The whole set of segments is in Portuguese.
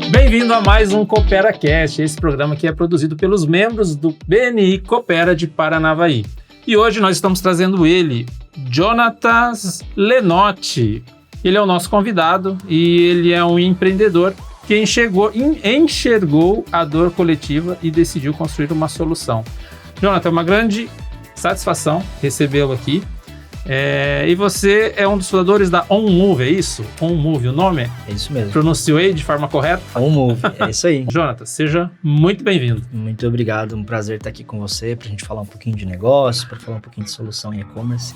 Bem-vindo a mais um CooperaCast, esse programa que é produzido pelos membros do BNI Coopera de Paranavaí. E hoje nós estamos trazendo ele, Jonatas Lenotti. Ele é o nosso convidado e ele é um empreendedor que enxergou a dor coletiva e decidiu construir uma solução. Jonatas, é uma grande satisfação recebê-lo aqui. E você é um dos fundadores da OnMove, é isso? OnMove, o nome? É isso mesmo. Pronunciei de forma correta? OnMove, é isso aí. Jonatas, seja muito bem-vindo. Muito obrigado, um prazer estar aqui com você, pra gente falar um pouquinho de negócio, pra falar um pouquinho de solução em e-commerce.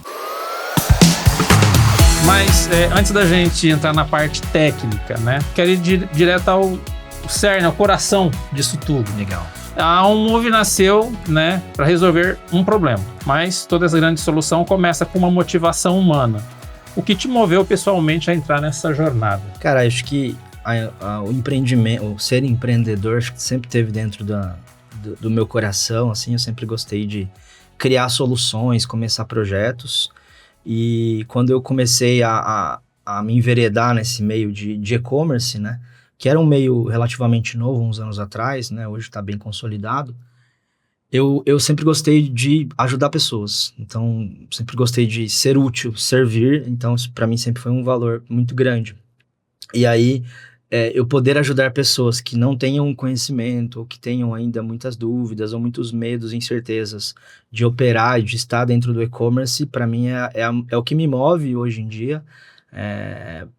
Mas antes da gente entrar na parte técnica, né? Quero ir direto ao cerne, ao coração disso tudo. Legal. A OnMove nasceu, né, para resolver um problema, mas toda essa grande solução começa com uma motivação humana. O que te moveu pessoalmente a entrar nessa jornada? Cara, acho que o empreendimento, o ser empreendedor, acho que sempre teve dentro do meu coração, assim, eu sempre gostei de criar soluções, começar projetos, e quando eu comecei a me enveredar nesse meio de e-commerce, né, que era um meio relativamente novo uns anos atrás, né? Hoje está bem consolidado. Eu sempre gostei de ajudar pessoas. Então, sempre gostei de ser útil, servir. Então, isso para mim sempre foi um valor muito grande. E aí, eu poder ajudar pessoas que não tenham conhecimento, ou que tenham ainda muitas dúvidas, ou muitos medos, incertezas de operar e de estar dentro do e-commerce, para mim é o que me move hoje em dia.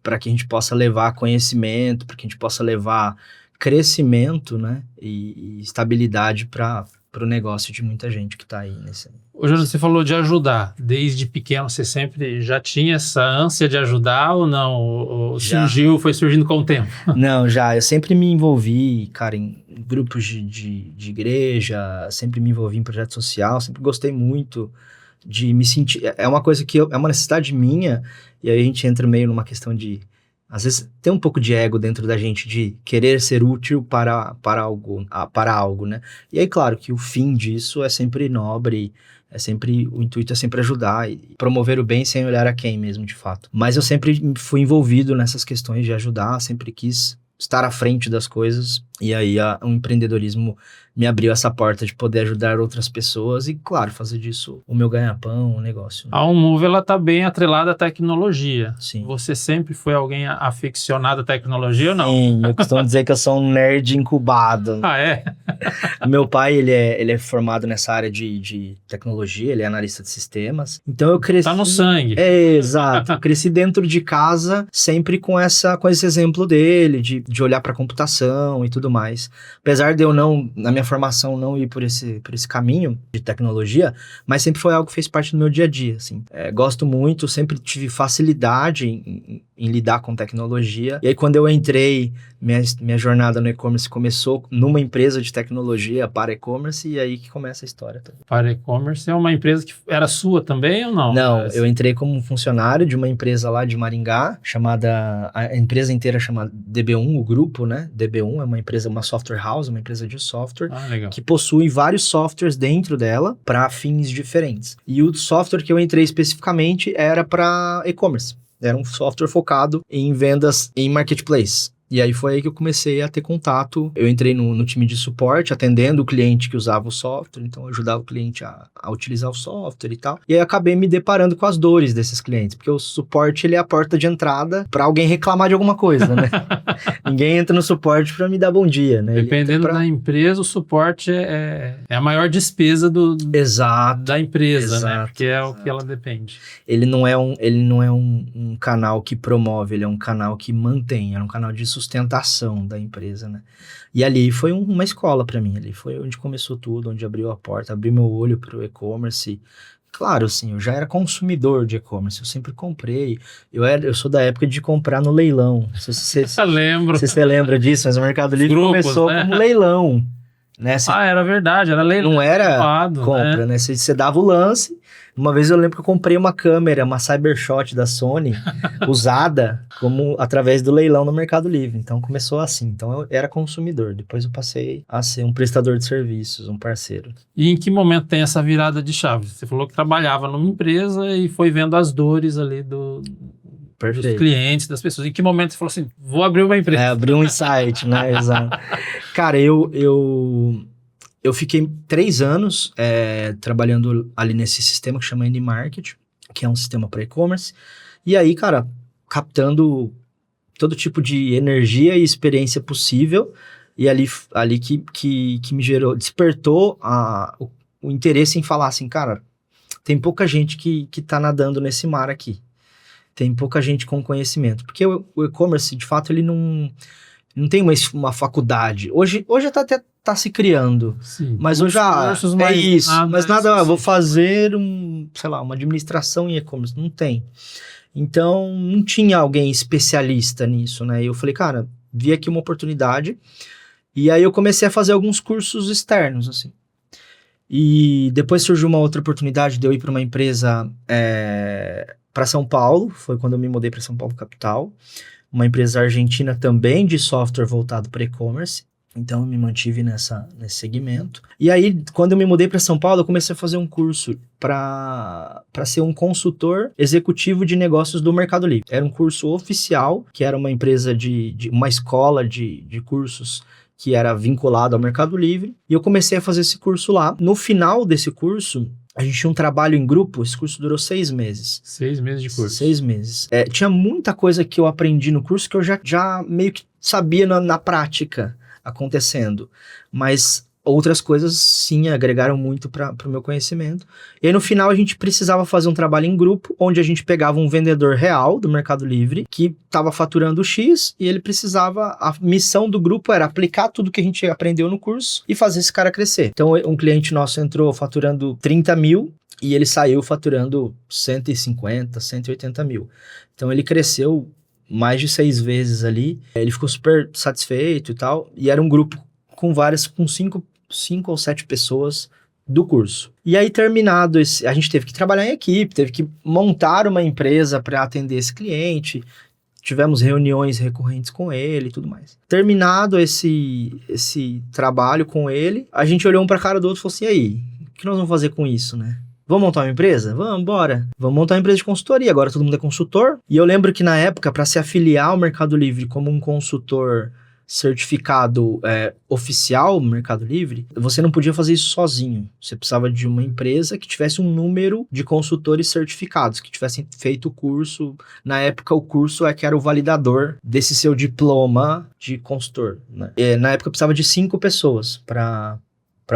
Para que a gente possa levar conhecimento, para que a gente possa levar crescimento, né, e estabilidade para o negócio de muita gente que está aí nesse... Ô, Jonas, você falou de ajudar. Desde pequeno você sempre já tinha essa ânsia de ajudar ou não? Ou foi surgindo com o tempo? Não, já. Eu sempre me envolvi, cara, em grupos de igreja, sempre me envolvi em projeto social, sempre gostei muito de me sentir... É uma coisa que é uma necessidade minha. E aí a gente entra meio numa questão de, às vezes, tem um pouco de ego dentro da gente, de querer ser útil para algo, né? E aí, claro, que o fim disso é sempre nobre, o intuito é sempre ajudar e promover o bem sem olhar a quem mesmo, de fato. Mas eu sempre fui envolvido nessas questões de ajudar, sempre quis estar à frente das coisas. E aí o empreendedorismo me abriu essa porta de poder ajudar outras pessoas e, claro, fazer disso o meu ganha-pão, o negócio. A OnMove, ela tá bem atrelada à tecnologia. Sim. Você sempre foi alguém aficionado à tecnologia ou não? Sim, eu costumo dizer que eu sou um nerd incubado. Ah, é? Meu pai, ele é formado nessa área de tecnologia, ele é analista de sistemas. Então eu cresci... Tá no sangue. Exato. Eu cresci dentro de casa, sempre com esse exemplo dele, de olhar para a computação e tudo mais. Apesar de eu na minha formação, não ir por esse caminho de tecnologia, mas sempre foi algo que fez parte do meu dia a dia, assim. Gosto muito, sempre tive facilidade em lidar com tecnologia. E aí, quando eu entrei, minha jornada no e-commerce começou numa empresa de tecnologia para e-commerce, e aí que começa a história toda. Para e-commerce é uma empresa que era sua também ou não? Não, eu entrei como funcionário de uma empresa lá de Maringá, a empresa inteira chamada DB1, o grupo, né? DB1 é uma empresa, uma software house, uma empresa de software, que possui vários softwares dentro dela para fins diferentes. E o software que eu entrei especificamente era para e-commerce. Era um software focado em vendas em marketplace. E aí foi aí que eu comecei a ter contato. Eu entrei no time de suporte, atendendo o cliente que usava o software. Então eu ajudava o cliente a utilizar o software e tal. E aí acabei me deparando com as dores desses clientes. Porque o suporte, ele é a porta de entrada para alguém reclamar de alguma coisa, né? Ninguém entra no suporte para me dar bom dia, né? Dependendo da empresa, o suporte é a maior despesa da empresa, exato, né? Porque é o que ela depende. Ele não é um canal que promove, ele é um canal que mantém. É um canal de sustentação da empresa, né? E ali foi uma escola para mim, ali foi onde começou tudo, onde abriu a porta, abriu meu olho para o e-commerce. Claro, assim, eu já era consumidor de e-commerce, eu sempre comprei, eu sou da época de comprar no leilão. Lembro. Se você lembra disso, mas o Mercado Livre começou como leilão. Né? Era verdade, era leilão. Não era compra, né? Você dava o lance. Uma vez eu lembro que eu comprei uma câmera, uma Cybershot da Sony, usada, através do leilão no Mercado Livre. Então começou assim. Então eu era consumidor. Depois eu passei a ser um prestador de serviços, um parceiro. E em que momento tem essa virada de chave? Você falou que trabalhava numa empresa e foi vendo as dores ali Perfeito. clientes, das pessoas. Em que momento você falou assim, vou abrir uma empresa? Abrir um insight, né? Exato. Cara, eu fiquei 3 anos trabalhando ali nesse sistema que chama N-Market, que é um sistema para e-commerce. E aí, cara, captando todo tipo de energia e experiência possível. E ali que me despertou o interesse em falar assim, cara, tem pouca gente que tá nadando nesse mar aqui. Tem pouca gente com conhecimento. Porque o e-commerce, de fato, ele não tem uma faculdade. Hoje até tá se criando. Sim, mas hoje é isso. Mas nada, vou fazer uma administração em e-commerce. Não tem. Então, não tinha alguém especialista nisso, né? E eu falei, cara, vi aqui uma oportunidade. E aí eu comecei a fazer alguns cursos externos, assim. E depois surgiu uma outra oportunidade de eu ir para uma empresa para São Paulo. Foi quando eu me mudei para São Paulo, capital. Uma empresa argentina também de software voltado para e-commerce. Então eu me mantive nesse segmento. E aí, quando eu me mudei para São Paulo, eu comecei a fazer um curso para ser um consultor executivo de negócios do Mercado Livre. Era um curso oficial, que era uma empresa uma escola de cursos que era vinculado ao Mercado Livre, e eu comecei a fazer esse curso lá. No final desse curso, a gente tinha um trabalho em grupo, esse curso durou 6 meses. 6 meses de curso. 6 meses. Tinha muita coisa que eu aprendi no curso que eu já meio que sabia na prática acontecendo, mas outras coisas, sim, agregaram muito para o meu conhecimento. E aí, no final, a gente precisava fazer um trabalho em grupo, onde a gente pegava um vendedor real do Mercado Livre, que estava faturando X, e ele precisava... A missão do grupo era aplicar tudo que a gente aprendeu no curso e fazer esse cara crescer. Então, um cliente nosso entrou faturando 30 mil, e ele saiu faturando 150, 180 mil. Então, ele cresceu mais de 6 vezes ali. Ele ficou super satisfeito e tal, e era um grupo com 5 ou 7 pessoas do curso. E aí, terminado a gente teve que trabalhar em equipe, teve que montar uma empresa para atender esse cliente, tivemos reuniões recorrentes com ele e tudo mais. Terminado esse trabalho com ele, a gente olhou um para a cara do outro e falou assim, e aí, o que nós vamos fazer com isso, né? Vamos montar uma empresa? Vamos, bora. Vamos montar uma empresa de consultoria, agora todo mundo é consultor. E eu lembro que na época, para se afiliar ao Mercado Livre como um consultor certificado oficial no Mercado Livre, você não podia fazer isso sozinho. Você precisava de uma empresa que tivesse um número de consultores certificados, que tivessem feito o curso. Na época, o curso que era o validador desse seu diploma de consultor, né? Na época, precisava de 5 pessoas para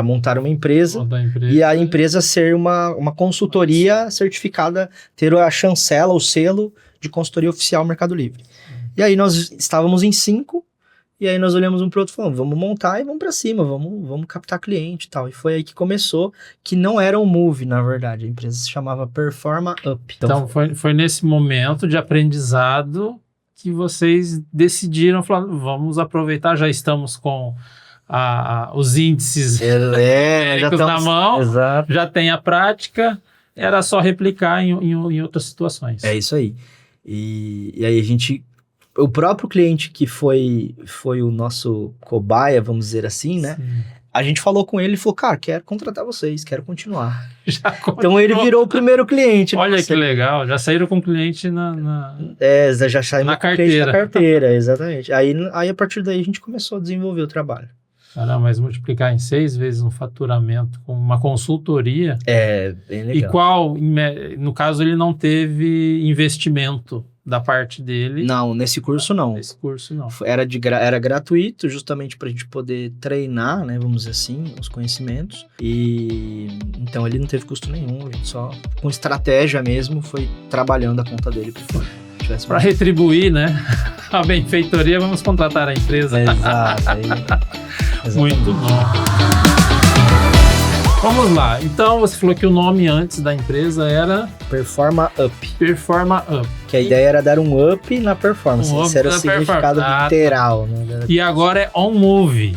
montar uma empresa, e a empresa ser uma consultoria certificada, ter a chancela, o selo de consultoria oficial Mercado Livre. E aí nós estávamos em 5, e aí nós olhamos um pro outro e falamos, vamos montar e vamos para cima, vamos captar cliente e tal. E foi aí que começou, que não era um Move, na verdade, a empresa se chamava Performa Up. Então foi nesse momento de aprendizado que vocês decidiram, falar, vamos aproveitar, já estamos com os índices já estamos, na mão, exato. Já tem a prática, era só replicar em outras situações. É isso aí. E aí o próprio cliente que foi o nosso cobaia, vamos dizer assim, né? Sim. A gente falou com ele e falou, cara, quero contratar vocês, quero continuar. Então ele virou o primeiro cliente. Olha que legal, já saíram com o cliente já saímos na com o cliente na carteira, exatamente. Aí a partir daí a gente começou a desenvolver o trabalho. Caramba, mas multiplicar em 6 vezes um faturamento com uma consultoria... É, bem legal. E no caso, ele não teve investimento da parte dele? Não, nesse curso não. Nesse curso não. Era gratuito, justamente para a gente poder treinar, né, vamos dizer assim, os conhecimentos. E então ele não teve custo nenhum, a gente só, com estratégia mesmo, foi trabalhando a conta dele por fora. Para retribuir, né, a benfeitoria, vamos contratar a empresa. Exato. Muito bom. Vamos lá. Então, você falou que o nome antes da empresa era... Performa Up. Performa Up. Que a ideia era dar um up na performance. Esse era o significado literal. Né? E agora é On Move.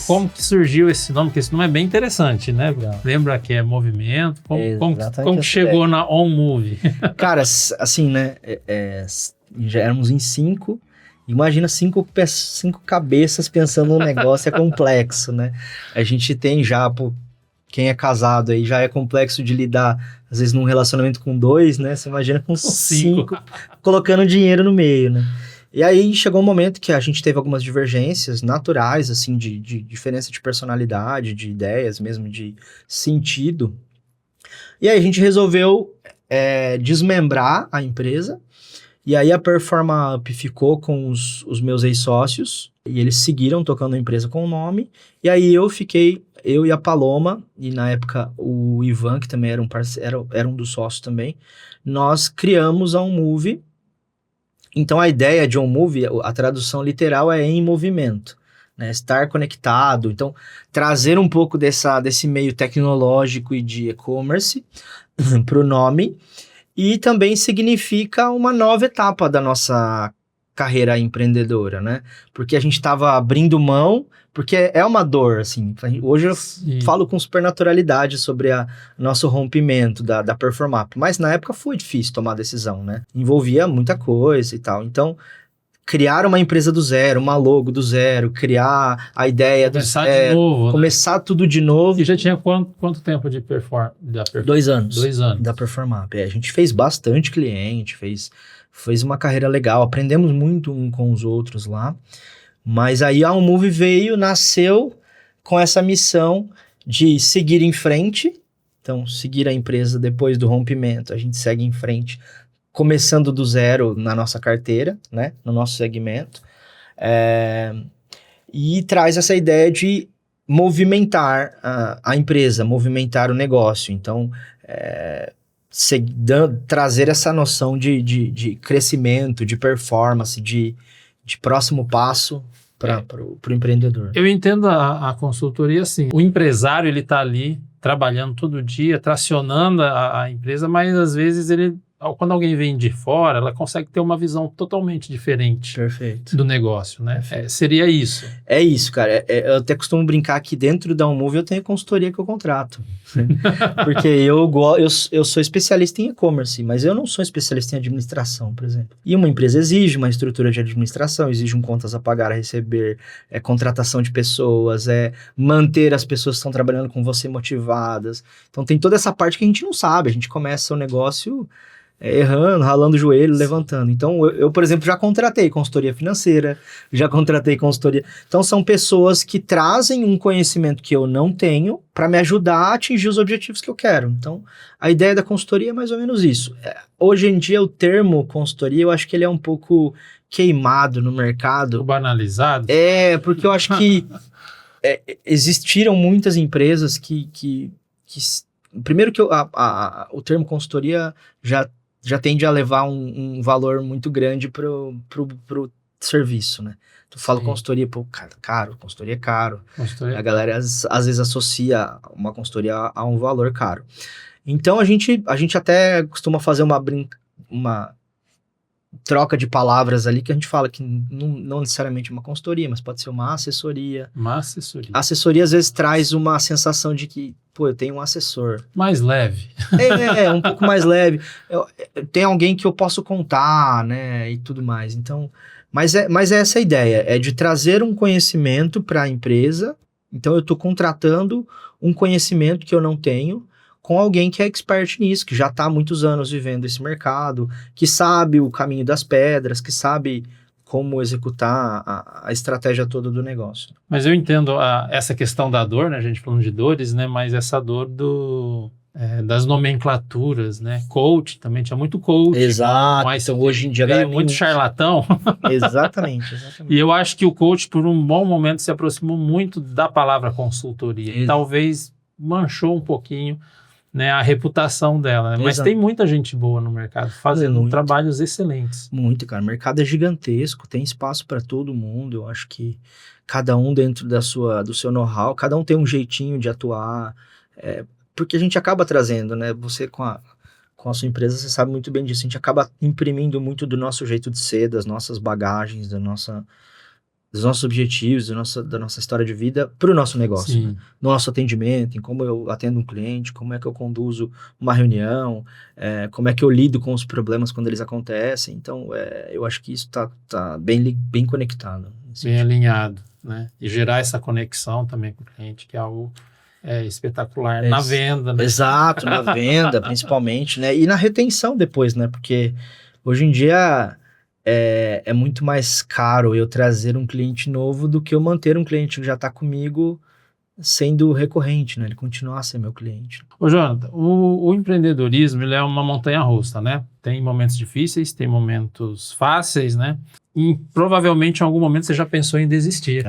Como que surgiu esse nome? Porque esse nome é bem interessante, né? Legal. Lembra que é movimento? Como que chegou na On Move? Cara, assim, né? Já éramos em 5. Imagina 5 cabeças pensando num negócio, é complexo, né? A gente tem já... quem é casado aí já é complexo de lidar, às vezes, num relacionamento com 2, né? Você imagina com 5, colocando dinheiro no meio, né? E aí chegou um momento que a gente teve algumas divergências naturais, assim, de diferença de personalidade, de ideias mesmo, de sentido. E aí a gente resolveu desmembrar a empresa. E aí a Performa Up ficou com os meus ex-sócios, e eles seguiram tocando a empresa com o nome. E aí eu e a Paloma, e na época o Ivan, que também era um parceiro, era um dos sócios também, nós criamos a OnMove. Então a ideia de OnMove, a tradução literal é em movimento, né? Estar conectado. Então trazer um pouco desse meio tecnológico e de e-commerce para o nome, e também significa uma nova etapa da nossa carreira empreendedora, né? Porque a gente estava abrindo mão, porque é uma dor, assim. Hoje eu falo com super naturalidade sobre o nosso rompimento da Performa Up, mas na época foi difícil tomar a decisão, né? Envolvia muita coisa e tal. Então, criar uma empresa do zero, uma logo do zero, criar a ideia começar de novo, começar tudo de novo. E já tinha quanto tempo de Performa? 2 anos. 2 anos. Da Performa Up. A gente fez bastante cliente, fez uma carreira legal, aprendemos muito um com os outros lá. Mas aí a OnMove nasceu com essa missão de seguir em frente. Então, seguir a empresa depois do rompimento, a gente segue em frente, começando do zero na nossa carteira, né? No nosso segmento. E traz essa ideia de movimentar a empresa, movimentar o negócio. Então, trazer essa noção de crescimento, de performance, de próximo passo para o empreendedor. Eu entendo a consultoria assim. O empresário, ele está ali trabalhando todo dia, tracionando a empresa, mas às vezes quando alguém vem de fora, ela consegue ter uma visão totalmente diferente. Perfeito. Do negócio, né? Seria isso. É isso, cara. Eu até costumo brincar que dentro da OnMove eu tenho consultoria que eu contrato. Porque eu sou especialista em e-commerce, mas eu não sou especialista em administração, por exemplo. E uma empresa exige uma estrutura de administração, exige contas a pagar, a receber, contratação de pessoas, manter as pessoas que estão trabalhando com você motivadas. Então tem toda essa parte que a gente não sabe. A gente começa o negócio errando, ralando o joelho, levantando. Então, eu, por exemplo, já contratei consultoria financeira, já contratei consultoria... Então, são pessoas que trazem um conhecimento que eu não tenho para me ajudar a atingir os objetivos que eu quero. Então, a ideia da consultoria é mais ou menos isso. Hoje em dia, o termo consultoria, eu acho que ele é um pouco queimado no mercado. Banalizado? Porque eu acho que existiram muitas empresas que primeiro que o termo consultoria já tende a levar um valor muito grande pro serviço, né? Tu fala consultoria, pô, caro, consultoria é caro. A galera às vezes associa uma consultoria a um valor caro. Então a gente até costuma fazer uma troca de palavras ali, que a gente fala que não necessariamente uma consultoria, mas pode ser uma assessoria. Uma assessoria. A assessoria às vezes traz uma sensação de que, pô, eu tenho um assessor. Mais leve. Um pouco mais leve. Tem alguém que eu posso contar, né, e tudo mais. Então, mas é essa a ideia, é de trazer um conhecimento para a empresa. Então eu estou contratando um conhecimento que eu não tenho, com alguém que é expert nisso, que já está há muitos anos vivendo esse mercado, que sabe o caminho das pedras, que sabe como executar a estratégia toda do negócio. Mas eu entendo essa questão da dor, né? A gente falando de dores, né? Mas essa dor das nomenclaturas, né? Coach, também tinha muito coach. Exato. Mas então hoje em dia veio muito charlatão. Exatamente. E eu acho que o coach, por um bom momento, se aproximou muito da palavra consultoria. E talvez manchou um pouquinho, né, a reputação dela, né? Mas tem muita gente boa no mercado fazendo trabalhos excelentes. Muito, cara. O mercado é gigantesco, tem espaço para todo mundo. Eu acho que cada um dentro do seu know-how, cada um tem um jeitinho de atuar, porque a gente acaba trazendo, né? Você com a sua empresa, você sabe muito bem disso. A gente acaba imprimindo muito do nosso jeito de ser, das nossas bagagens, dos nossos objetivos, da nossa história de vida para o nosso negócio, né? No nosso atendimento, em como eu atendo um cliente, como é que eu conduzo uma reunião, como é que eu lido com os problemas quando eles acontecem. Então, eu acho que isso tá bem conectado. Bem alinhado, né? E gerar essa conexão também com o cliente, que é algo é espetacular na venda, né? Exato, na venda, principalmente, né? E na retenção depois, né? Porque hoje em dia é muito mais caro eu trazer um cliente novo do que eu manter um cliente que já está comigo sendo recorrente, né? Ele continuar a ser meu cliente. Ô, Jonathan, o empreendedorismo, ele é uma montanha-russa, né? Tem momentos difíceis, tem momentos fáceis, né? E provavelmente em algum momento você já pensou em desistir.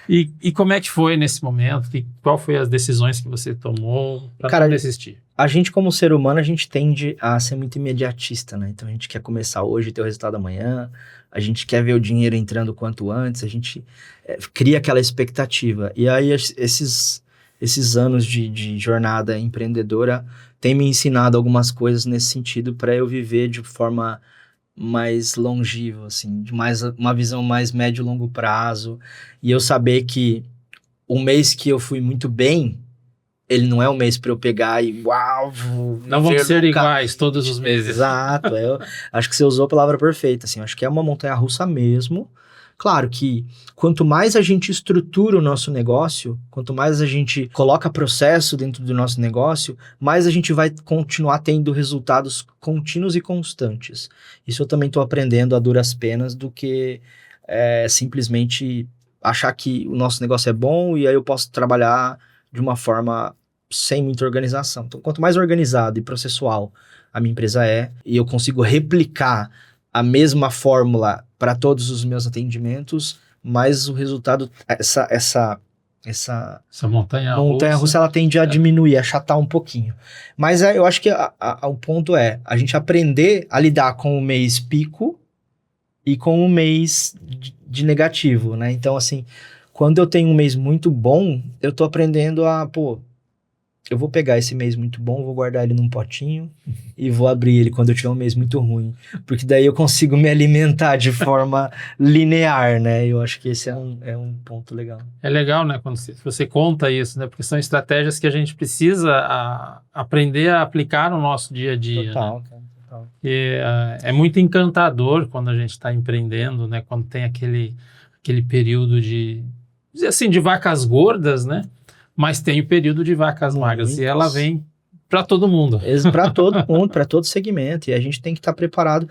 E como é que foi nesse momento? Qual foi as decisões que você tomou para não desistir? A gente, como ser humano, a gente tende a ser muito imediatista, né? Então, a gente quer começar hoje e ter o resultado amanhã, a gente quer ver o dinheiro entrando quanto antes, a gente cria aquela expectativa. E aí, esses anos de jornada empreendedora têm me ensinado algumas coisas nesse sentido para eu viver de forma mais longeva, assim, de uma visão mais médio e longo prazo, e eu saber que o mês que eu fui muito bem, ele não é um mês para eu pegar e uau, não vão ser iguais todos os meses. Exato, eu acho que você usou a palavra perfeita, assim, eu acho que é uma montanha-russa mesmo. Claro que quanto mais a gente estrutura o nosso negócio, quanto mais a gente coloca processo dentro do nosso negócio, mais a gente vai continuar tendo resultados contínuos e constantes. Isso eu também estou aprendendo a duras penas do que simplesmente achar que o nosso negócio é bom e aí eu posso trabalhar de uma forma sem muita organização. Então, quanto mais organizado e processual a minha empresa e eu consigo replicar a mesma fórmula para todos os meus atendimentos, mas o resultado, essa montanha-russa, ela tende a diminuir, a achatar um pouquinho. Mas eu acho que o ponto é a gente aprender a lidar com o mês pico e com o mês de negativo, né? Então, assim, quando eu tenho um mês muito bom, eu tô aprendendo eu vou pegar esse mês muito bom, vou guardar ele num potinho e vou abrir ele quando eu tiver um mês muito ruim. Porque daí eu consigo me alimentar de forma linear, né? Eu acho que esse é um ponto legal. É legal, né? Quando você conta isso, né? Porque são estratégias que a gente precisa aprender a aplicar no nosso dia a dia. Total, né? cara, total. E, é muito encantador quando a gente está empreendendo, né? Quando tem aquele período de vacas gordas, né? Mas tem o período de vacas magras e ela vem para todo mundo. Para todo mundo, para todo segmento. E a gente tem que estar preparado.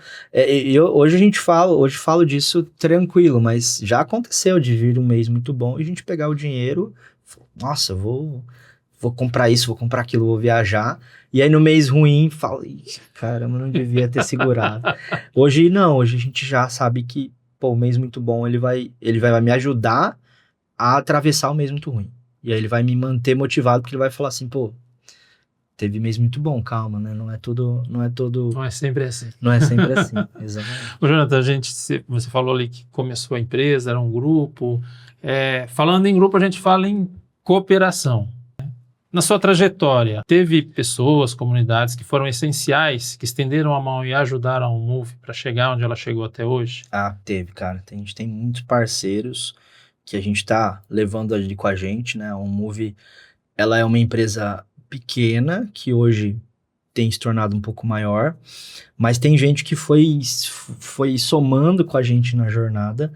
Hoje falo disso tranquilo, mas já aconteceu de vir um mês muito bom e a gente pegar o dinheiro, nossa, vou comprar isso, vou comprar aquilo, vou viajar. E aí no mês ruim, falo, caramba, não devia ter segurado. Hoje não, hoje a gente já sabe que o mês muito bom ele vai me ajudar a atravessar o mês muito ruim. E aí ele vai me manter motivado, porque ele vai falar assim, teve mês muito bom, calma, né? Não é sempre assim. Não é sempre assim, exatamente. Ô, Jonathan, você falou ali que começou a empresa, era um grupo. Falando em grupo, a gente fala em cooperação. Na sua trajetória, teve pessoas, comunidades que foram essenciais, que estenderam a mão e ajudaram a Move para chegar onde ela chegou até hoje? Teve, cara. A gente tem muitos parceiros que a gente está levando ali com a gente, né? A Move, ela é uma empresa pequena, que hoje tem se tornado um pouco maior, mas tem gente que foi somando com a gente na jornada.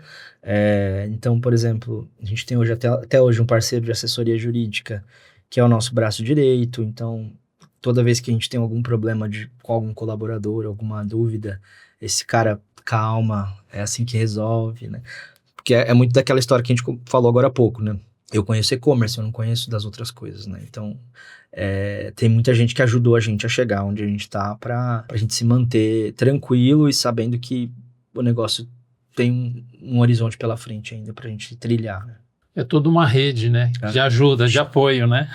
Então, por exemplo, a gente tem hoje até hoje um parceiro de assessoria jurídica, que é o nosso braço direito. Então, toda vez que a gente tem algum problema com algum colaborador, alguma dúvida, esse cara, calma, é assim que resolve, né? Porque é muito daquela história que a gente falou agora há pouco, né? Eu conheço e-commerce, eu não conheço das outras coisas, né? Então, tem muita gente que ajudou a gente a chegar onde a gente tá pra gente se manter tranquilo e sabendo que o negócio tem um horizonte pela frente ainda pra gente trilhar, né? É toda uma rede, né? De ajuda, de apoio, né?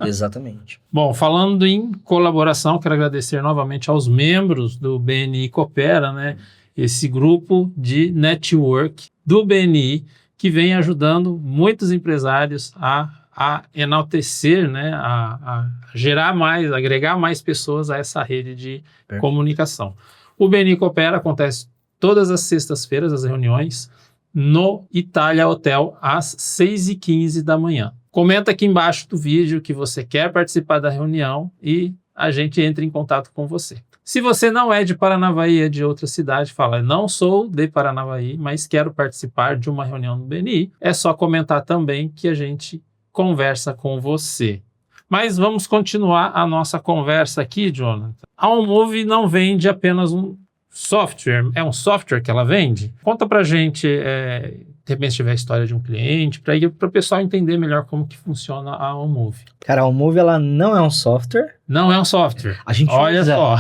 Exatamente. Bom, falando em colaboração, quero agradecer novamente aos membros do BNI Coopera, né? Esse grupo de network do BNI que vem ajudando muitos empresários a enaltecer, né? A gerar mais, agregar mais pessoas a essa rede de comunicação. O BNI Coopera acontece todas as sextas-feiras, as reuniões, no Itália Hotel, às 6h15 da manhã. Comenta aqui embaixo do vídeo que você quer participar da reunião e a gente entra em contato com você. Se você não é de Paranavaí, é de outra cidade, fala, não sou de Paranavaí, mas quero participar de uma reunião no BNI, é só comentar também que a gente conversa com você. Mas vamos continuar a nossa conversa aqui, Jonathan. A OnMove não vende apenas um software, é um software que ela vende? Conta pra gente, de repente, se tiver a história de um cliente, para o pessoal entender melhor como que funciona a OnMove. Cara, a OnMove, ela não é um software. Não é um software. A gente Olha usa, só.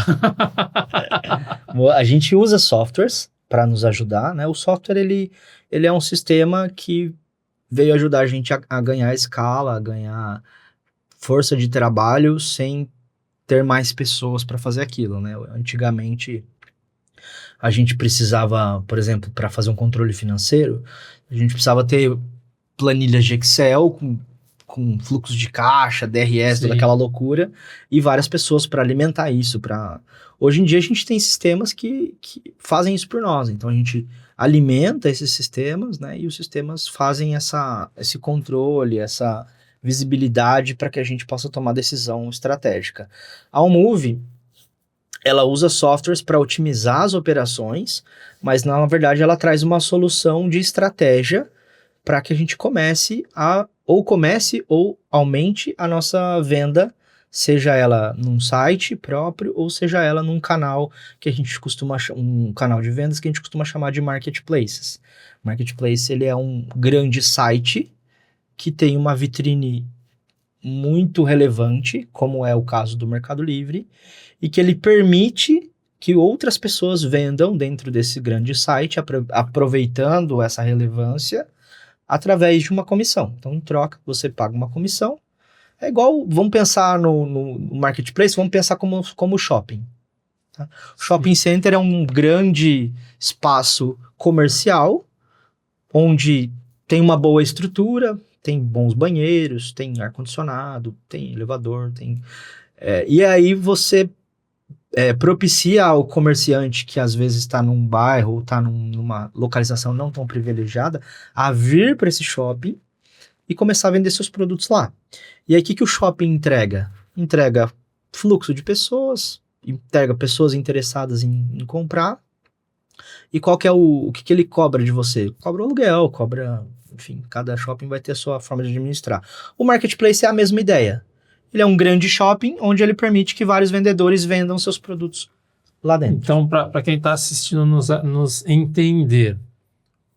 A gente usa softwares para nos ajudar, né? O software, ele é um sistema que veio ajudar a gente a ganhar escala, a ganhar força de trabalho sem ter mais pessoas para fazer aquilo, né? Antigamente, a gente precisava, por exemplo, para fazer um controle financeiro, a gente precisava ter planilhas de Excel com fluxo de caixa, DRS, toda aquela loucura, e várias pessoas para alimentar isso. Hoje em dia a gente tem sistemas que fazem isso por nós, então a gente alimenta esses sistemas, né, e os sistemas fazem esse controle, essa visibilidade para que a gente possa tomar decisão estratégica. A OnMove, ela usa softwares para otimizar as operações, mas na verdade ela traz uma solução de estratégia para que a gente comece ou aumente a nossa venda, seja ela num site próprio ou seja ela num canal que a gente um canal de vendas que a gente costuma chamar de marketplaces. Marketplace, ele é um grande site que tem uma vitrine muito relevante, como é o caso do Mercado Livre, e que ele permite que outras pessoas vendam dentro desse grande site, aproveitando essa relevância através de uma comissão. Então, em troca, você paga uma comissão. É igual, vamos pensar no marketplace, vamos pensar como shopping. Tá? O shopping center é um grande espaço comercial, onde tem uma boa estrutura, tem bons banheiros, tem ar-condicionado, tem elevador, e aí você propicia ao comerciante que às vezes está num bairro ou está numa localização não tão privilegiada a vir para esse shopping e começar a vender seus produtos lá. E aí o que o shopping entrega? Entrega fluxo de pessoas, entrega pessoas interessadas em comprar. E qual que é o que ele cobra de você? Cobra o aluguel, enfim, cada shopping vai ter a sua forma de administrar. O marketplace é a mesma ideia. Ele é um grande shopping onde ele permite que vários vendedores vendam seus produtos lá dentro. Então, para quem está assistindo nos entender,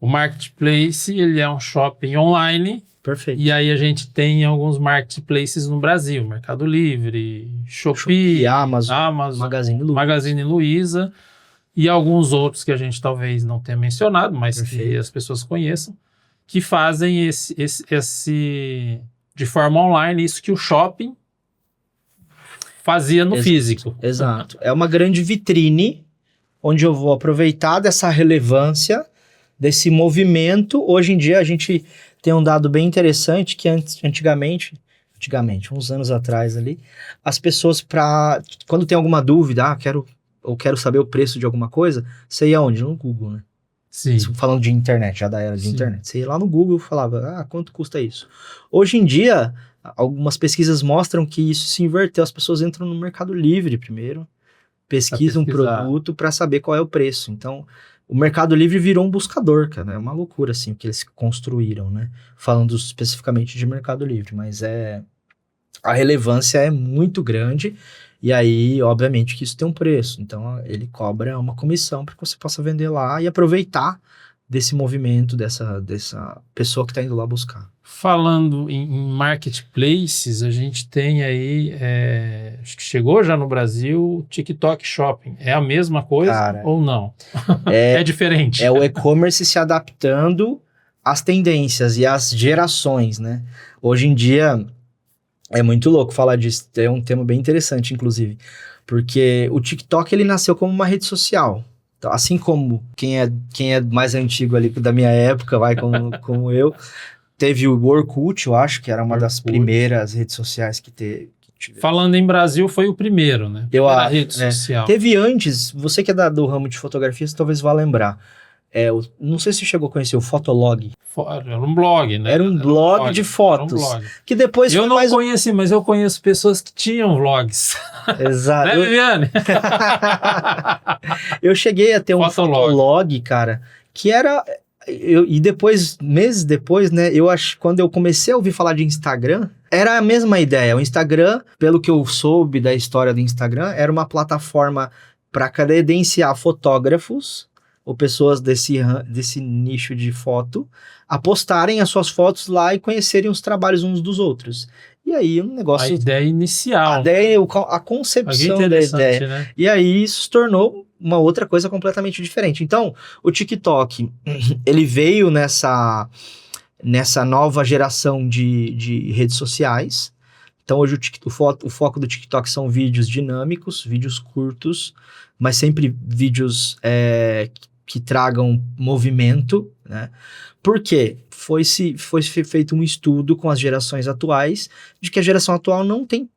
o marketplace, ele é um shopping online. Perfeito. E aí a gente tem alguns marketplaces no Brasil, Mercado Livre, Shopee, Amazon, Magazine Luiza e alguns outros que a gente talvez não tenha mencionado, mas que as pessoas conheçam, que fazem esse de forma online, isso que o shopping fazia no físico. Exato. É uma grande vitrine onde eu vou aproveitar dessa relevância, desse movimento. Hoje em dia a gente tem um dado bem interessante que antigamente, uns anos atrás ali, as pessoas quando tem alguma dúvida, quero saber o preço de alguma coisa, você ia onde? No Google, né? Sim. Isso falando de internet, já da era de internet. Você ia lá no Google e falava, quanto custa isso? Hoje em dia, algumas pesquisas mostram que isso se inverteu. As pessoas entram no Mercado Livre primeiro, pesquisam um produto para saber qual é o preço. Então, o Mercado Livre virou um buscador, cara. É uma loucura, assim, o que eles construíram, né? Falando especificamente de Mercado Livre, mas a relevância é muito grande. E aí, obviamente, que isso tem um preço. Então, ele cobra uma comissão para que você possa vender lá e aproveitar desse movimento, dessa pessoa que está indo lá buscar. Falando em marketplaces, a gente tem aí, acho que chegou já no Brasil, o TikTok Shopping. É a mesma coisa, cara, ou não? É diferente. É o e-commerce se adaptando às tendências e às gerações, né? Hoje em dia, é muito louco falar disso. É um tema bem interessante, inclusive. Porque o TikTok, ele nasceu como uma rede social. Então, assim como quem é mais antigo ali da minha época, como eu, teve o Orkut, eu acho, que era uma das primeiras redes sociais que teve. Falando em Brasil, foi o primeiro, né? A rede social. Teve antes, você que é do ramo de fotografia, você talvez vá lembrar. Não sei se você chegou a conhecer o Fotolog. Era um blog, né? Era um blog de fotos. Que depois eu não conheci, mas eu conheço pessoas que tinham vlogs. Exato. Né, Viviane? Eu cheguei a ter um Fotolog, cara, que era E depois, meses depois, né, quando eu comecei a ouvir falar de Instagram, era a mesma ideia. O Instagram, pelo que eu soube da história do Instagram, era uma plataforma para credenciar fotógrafos ou pessoas desse nicho de foto a postarem as suas fotos lá e conhecerem os trabalhos uns dos outros. E aí um negócio... A ideia inicial. A concepção da ideia. Né? E aí isso se tornou uma outra coisa completamente diferente. Então, o TikTok, ele veio nessa nova geração de redes sociais. Então, hoje o foco do TikTok são vídeos dinâmicos, vídeos curtos, mas sempre vídeos que tragam movimento, né? Por quê? Foi feito um estudo com as gerações atuais de que a geração atual não tem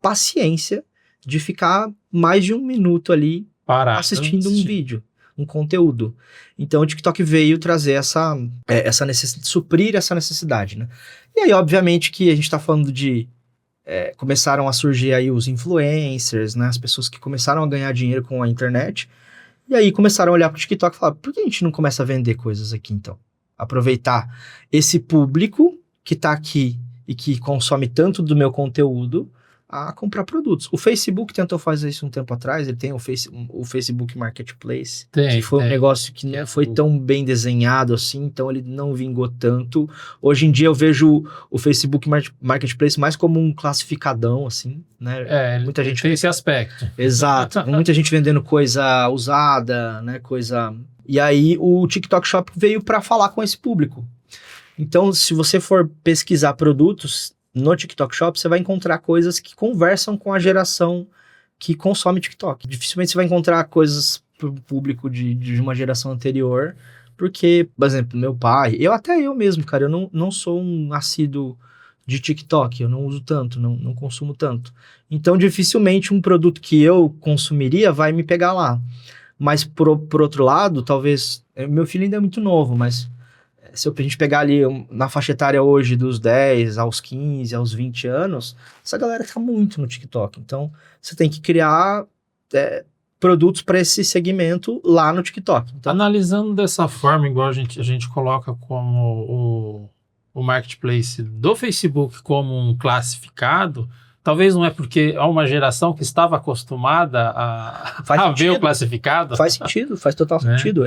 paciência de ficar mais de um minuto ali assistindo um vídeo, um conteúdo. Então o TikTok veio trazer essa necessidade, suprir essa necessidade, né? E aí, obviamente, que a gente está falando de... começaram a surgir aí os influencers, né? As pessoas que começaram a ganhar dinheiro com a internet. E aí começaram a olhar para o TikTok e falar, por que a gente não começa a vender coisas aqui, então? Aproveitar esse público que está aqui e que consome tanto do meu conteúdo a comprar produtos. O Facebook tentou fazer isso um tempo atrás, ele tem o Facebook Marketplace, que foi um negócio que não foi tão bem desenhado assim, então ele não vingou tanto. Hoje em dia eu vejo o Facebook Marketplace mais como um classificadão, assim, né? Muita gente tem esse aspecto. Exato. Muita gente vendendo coisa usada, né? Coisa... E aí o TikTok Shop veio para falar com esse público. Então, se você for pesquisar produtos no TikTok Shop, você vai encontrar coisas que conversam com a geração que consome TikTok. Dificilmente você vai encontrar coisas para o público de uma geração anterior, porque, por exemplo, meu pai, eu mesmo, cara, eu não sou um assíduo de TikTok, eu não uso tanto, não consumo tanto. Então, dificilmente um produto que eu consumiria vai me pegar lá. Mas, por outro lado, talvez... Meu filho ainda é muito novo, mas... Se a gente pegar ali na faixa etária hoje dos 10 aos 15, aos 20 anos, essa galera tá muito no TikTok. Então, você tem que criar produtos para esse segmento lá no TikTok. Então, analisando dessa forma, igual a gente coloca como o marketplace do Facebook como um classificado, talvez não é porque há uma geração que estava acostumada a ver o classificado. Faz sentido, faz total sentido.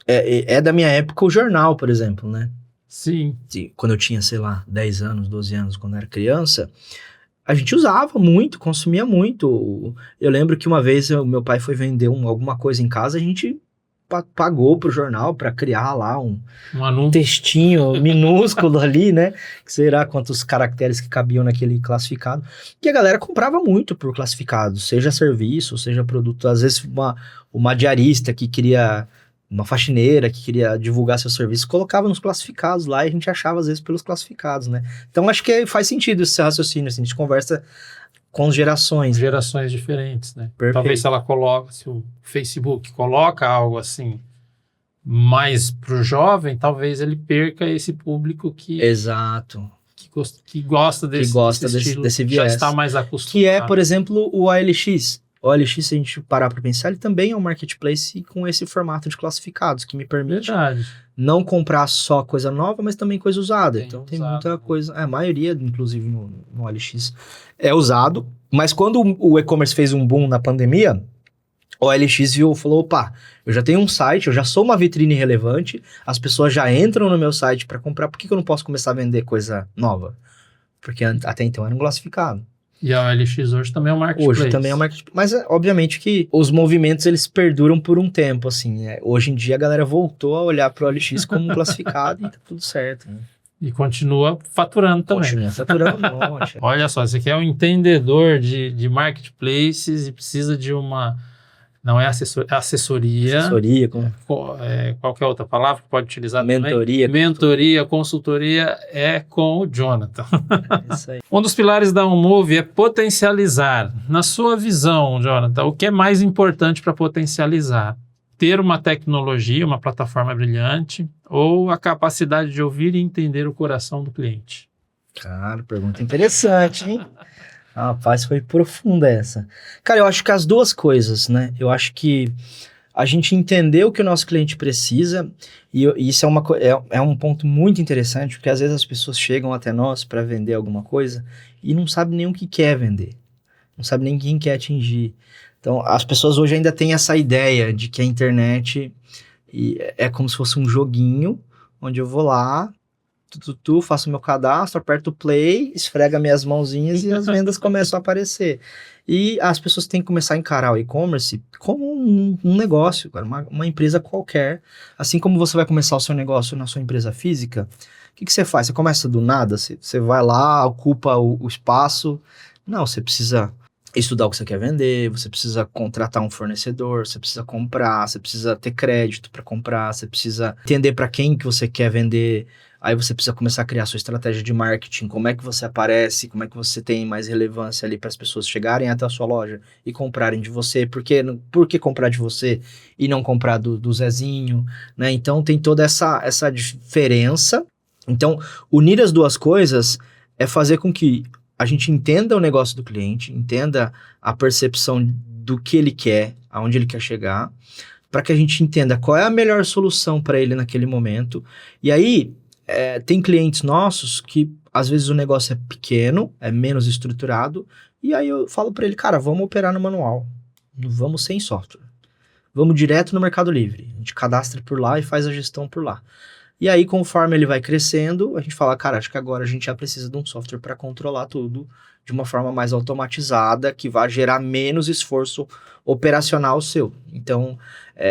É da minha época o jornal, por exemplo, né? Sim. Quando eu tinha, sei lá, 10 anos, 12 anos, quando eu era criança, a gente usava muito, consumia muito. Eu lembro que uma vez o meu pai foi vender alguma coisa em casa, a gente pagou pro jornal para criar lá um textinho minúsculo ali, né? Que será quantos caracteres que cabiam naquele classificado. E a galera comprava muito por classificado, seja serviço, seja produto. Às vezes uma diarista que queria... Uma faxineira que queria divulgar seu serviço, colocava nos classificados lá e a gente achava às vezes pelos classificados, né? Então acho que faz sentido esse raciocínio, assim, a gente conversa com gerações. Gerações diferentes, né? Perfeito. Talvez se o Facebook coloca algo assim mais pro jovem, talvez ele perca esse público que... Exato. Que gosta desse viés. Já está mais acostumado. Que é, por exemplo, o OLX. O OLX, se a gente parar para pensar, ele também é um marketplace com esse formato de classificados, que me permite não comprar só coisa nova, mas também coisa usada. Então tem muita coisa, a maioria, inclusive no OLX, é usado. Mas quando o e-commerce fez um boom na pandemia, o OLX falou, opa, eu já tenho um site, eu já sou uma vitrine relevante, as pessoas já entram no meu site para comprar, por que eu não posso começar a vender coisa nova? Porque até então era um classificado. E a OLX hoje também é um marketplace. Hoje também é um marketplace. Mas, obviamente, que os movimentos, eles perduram por um tempo, assim. Hoje em dia, a galera voltou a olhar para o OLX como um classificado e tá tudo certo, né? E continua faturando também. Continua faturando um monte. Olha só, você aqui é um entendedor de marketplaces e precisa de uma... Não é assessoria. Assessoria. Qualquer outra palavra que pode utilizar mentoria. Também. Mentoria, consultoria é com o Jonathan. É isso aí. Um dos pilares da Unmove é potencializar. Na sua visão, Jonathan, o que é mais importante para potencializar? Ter uma tecnologia, uma plataforma brilhante ou a capacidade de ouvir e entender o coração do cliente? Cara, pergunta interessante, hein? Rapaz, foi profunda essa. Cara, eu acho que as duas coisas, né? Eu acho que a gente entender o que o nosso cliente precisa, e isso é um ponto muito interessante, porque às vezes as pessoas chegam até nós para vender alguma coisa e não sabem nem o que quer vender, não sabem nem quem quer atingir. Então, as pessoas hoje ainda têm essa ideia de que a internet é como se fosse um joguinho, onde eu vou lá, faço meu cadastro, aperto o play, esfrega minhas mãozinhas e as vendas começam a aparecer. E as pessoas têm que começar a encarar o e-commerce como um negócio, cara, uma empresa qualquer. Assim como você vai começar o seu negócio na sua empresa física, o que você faz? Você começa do nada, você vai lá, ocupa o espaço. Não, você precisa estudar o que você quer vender, você precisa contratar um fornecedor, você precisa comprar, você precisa ter crédito para comprar, você precisa entender para quem que você quer vender. Aí você precisa começar a criar sua estratégia de marketing, como é que você aparece, como é que você tem mais relevância ali para as pessoas chegarem até a sua loja e comprarem de você, por que comprar de você e não comprar do Zezinho, né? Então tem toda essa diferença. Então, unir as duas coisas é fazer com que a gente entenda o negócio do cliente, entenda a percepção do que ele quer, aonde ele quer chegar, para que a gente entenda qual é a melhor solução para ele naquele momento. E aí, tem clientes nossos que às vezes o negócio é pequeno, é menos estruturado, e aí eu falo para ele, cara, vamos operar no manual, não vamos sem software, vamos direto no Mercado Livre, a gente cadastra por lá e faz a gestão por lá. E aí, conforme ele vai crescendo, a gente fala, cara, acho que agora a gente já precisa de um software para controlar tudo de uma forma mais automatizada, que vai gerar menos esforço operacional seu. Então,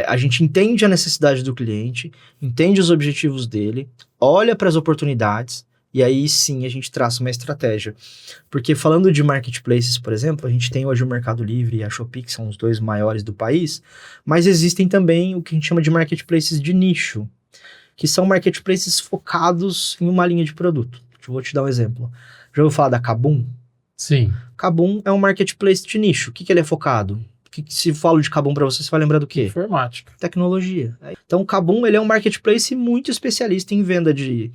a gente entende a necessidade do cliente, entende os objetivos dele, olha para as oportunidades, e aí sim a gente traça uma estratégia. Porque falando de marketplaces, por exemplo, a gente tem hoje o Mercado Livre e a Shopee, que são os dois maiores do país, mas existem também o que a gente chama de marketplaces de nicho, que são marketplaces focados em uma linha de produto. Eu vou te dar um exemplo. Já ouviu falar da Kabum? Sim. Kabum é um marketplace de nicho. O que ele é focado? Se falo de Kabum para você vai lembrar do quê? Informática. Tecnologia. Então, o Kabum ele é um marketplace muito especialista em venda de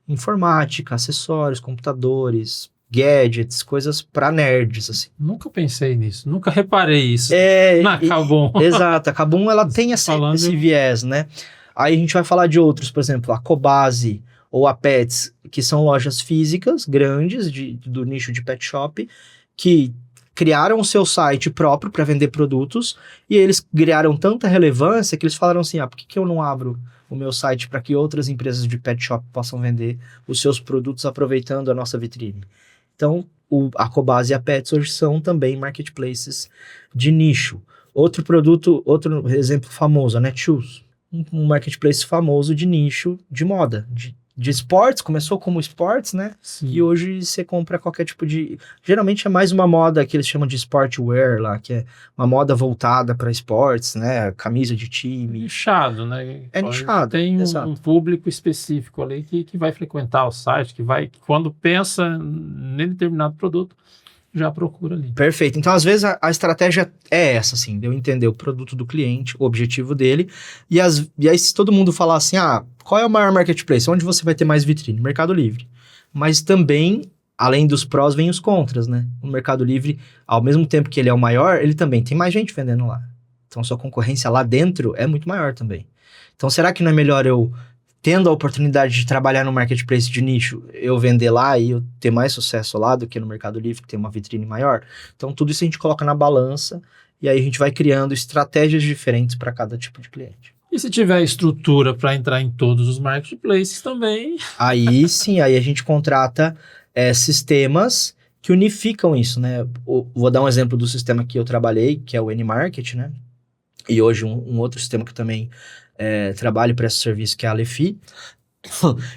informática, acessórios, computadores, gadgets, coisas para nerds, assim. Nunca pensei nisso, nunca reparei isso na Kabum. Exato, a Kabum ela tem esse viés, né? Aí a gente vai falar de outros, por exemplo, a Cobase ou a Pets, que são lojas físicas grandes do nicho de pet shop, que criaram o seu site próprio para vender produtos, e eles criaram tanta relevância que eles falaram assim, por que eu não abro o meu site para que outras empresas de pet shop possam vender os seus produtos aproveitando a nossa vitrine? Então, a Cobase e a Pets hoje são também marketplaces de nicho. Outro exemplo famoso, a Netshoes. Um marketplace famoso de nicho de moda, de esportes, começou como esportes, né? Sim. E hoje você compra qualquer tipo de... Geralmente é mais uma moda que eles chamam de sportwear lá, que é uma moda voltada para esportes, né? Camisa de time. Nichado, né? É nichado, tem exato. um público específico ali que vai frequentar o site, que quando pensa em determinado produto, já procura ali. Perfeito. Então, às vezes, a estratégia é essa, assim, de eu entender o produto do cliente, o objetivo dele, e aí se todo mundo falar assim, qual é o maior marketplace? Onde você vai ter mais vitrine? Mercado Livre. Mas também, além dos prós, vem os contras, né? O Mercado Livre, ao mesmo tempo que ele é o maior, ele também tem mais gente vendendo lá. Então, sua concorrência lá dentro é muito maior também. Então, será que não é melhor eu, tendo a oportunidade de trabalhar no marketplace de nicho, eu vender lá e eu ter mais sucesso lá do que no Mercado Livre, que tem uma vitrine maior? Então, tudo isso a gente coloca na balança e aí a gente vai criando estratégias diferentes para cada tipo de cliente. E se tiver estrutura para entrar em todos os marketplaces também? Aí sim, aí a gente contrata sistemas que unificam isso, né? Vou dar um exemplo do sistema que eu trabalhei, que é o N-Market, né? E hoje um outro sistema que eu também trabalho para esse serviço, que é a Alefi,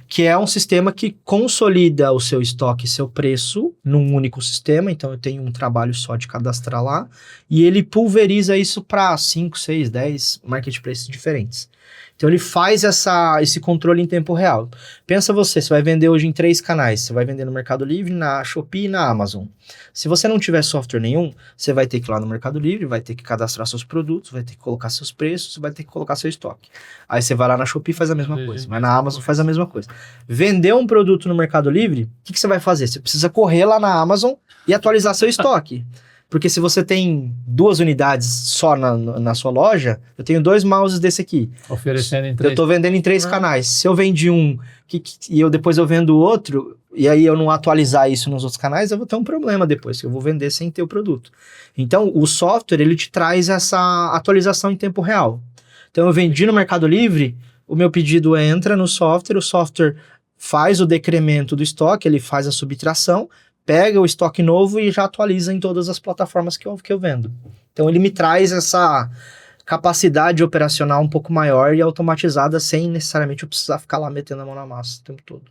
que é um sistema que consolida o seu estoque e seu preço num único sistema. Então eu tenho um trabalho só de cadastrar lá e ele pulveriza isso para 5, 6, 10 marketplaces diferentes. Então ele faz esse controle em tempo real. Pensa você vai vender hoje em 3 canais. Você vai vender no Mercado Livre, na Shopee e na Amazon. Se você não tiver software nenhum, você vai ter que ir lá no Mercado Livre, vai ter que cadastrar seus produtos, vai ter que colocar seus preços, vai ter que colocar seu estoque. Aí você vai lá na Shopee e faz a mesma coisa, vai na Amazon faz a mesma coisa. Vendeu um produto no Mercado Livre, o que você vai fazer? Você precisa correr lá na Amazon e atualizar seu estoque. Porque se você tem 2 unidades só na sua loja, eu tenho 2 mouses desse aqui. Oferecendo em 3. Eu tô vendendo em 3 canais. Se eu vendi um e depois eu vendo o outro, e aí eu não atualizar isso nos outros canais, eu vou ter um problema depois, que eu vou vender sem ter o produto. Então, o software, ele te traz essa atualização em tempo real. Então, eu vendi no Mercado Livre, o meu pedido entra no software, o software faz o decremento do estoque, ele faz a subtração, pega o estoque novo e já atualiza em todas as plataformas que eu vendo. Então, ele me traz essa capacidade operacional um pouco maior e automatizada, sem necessariamente eu precisar ficar lá metendo a mão na massa o tempo todo.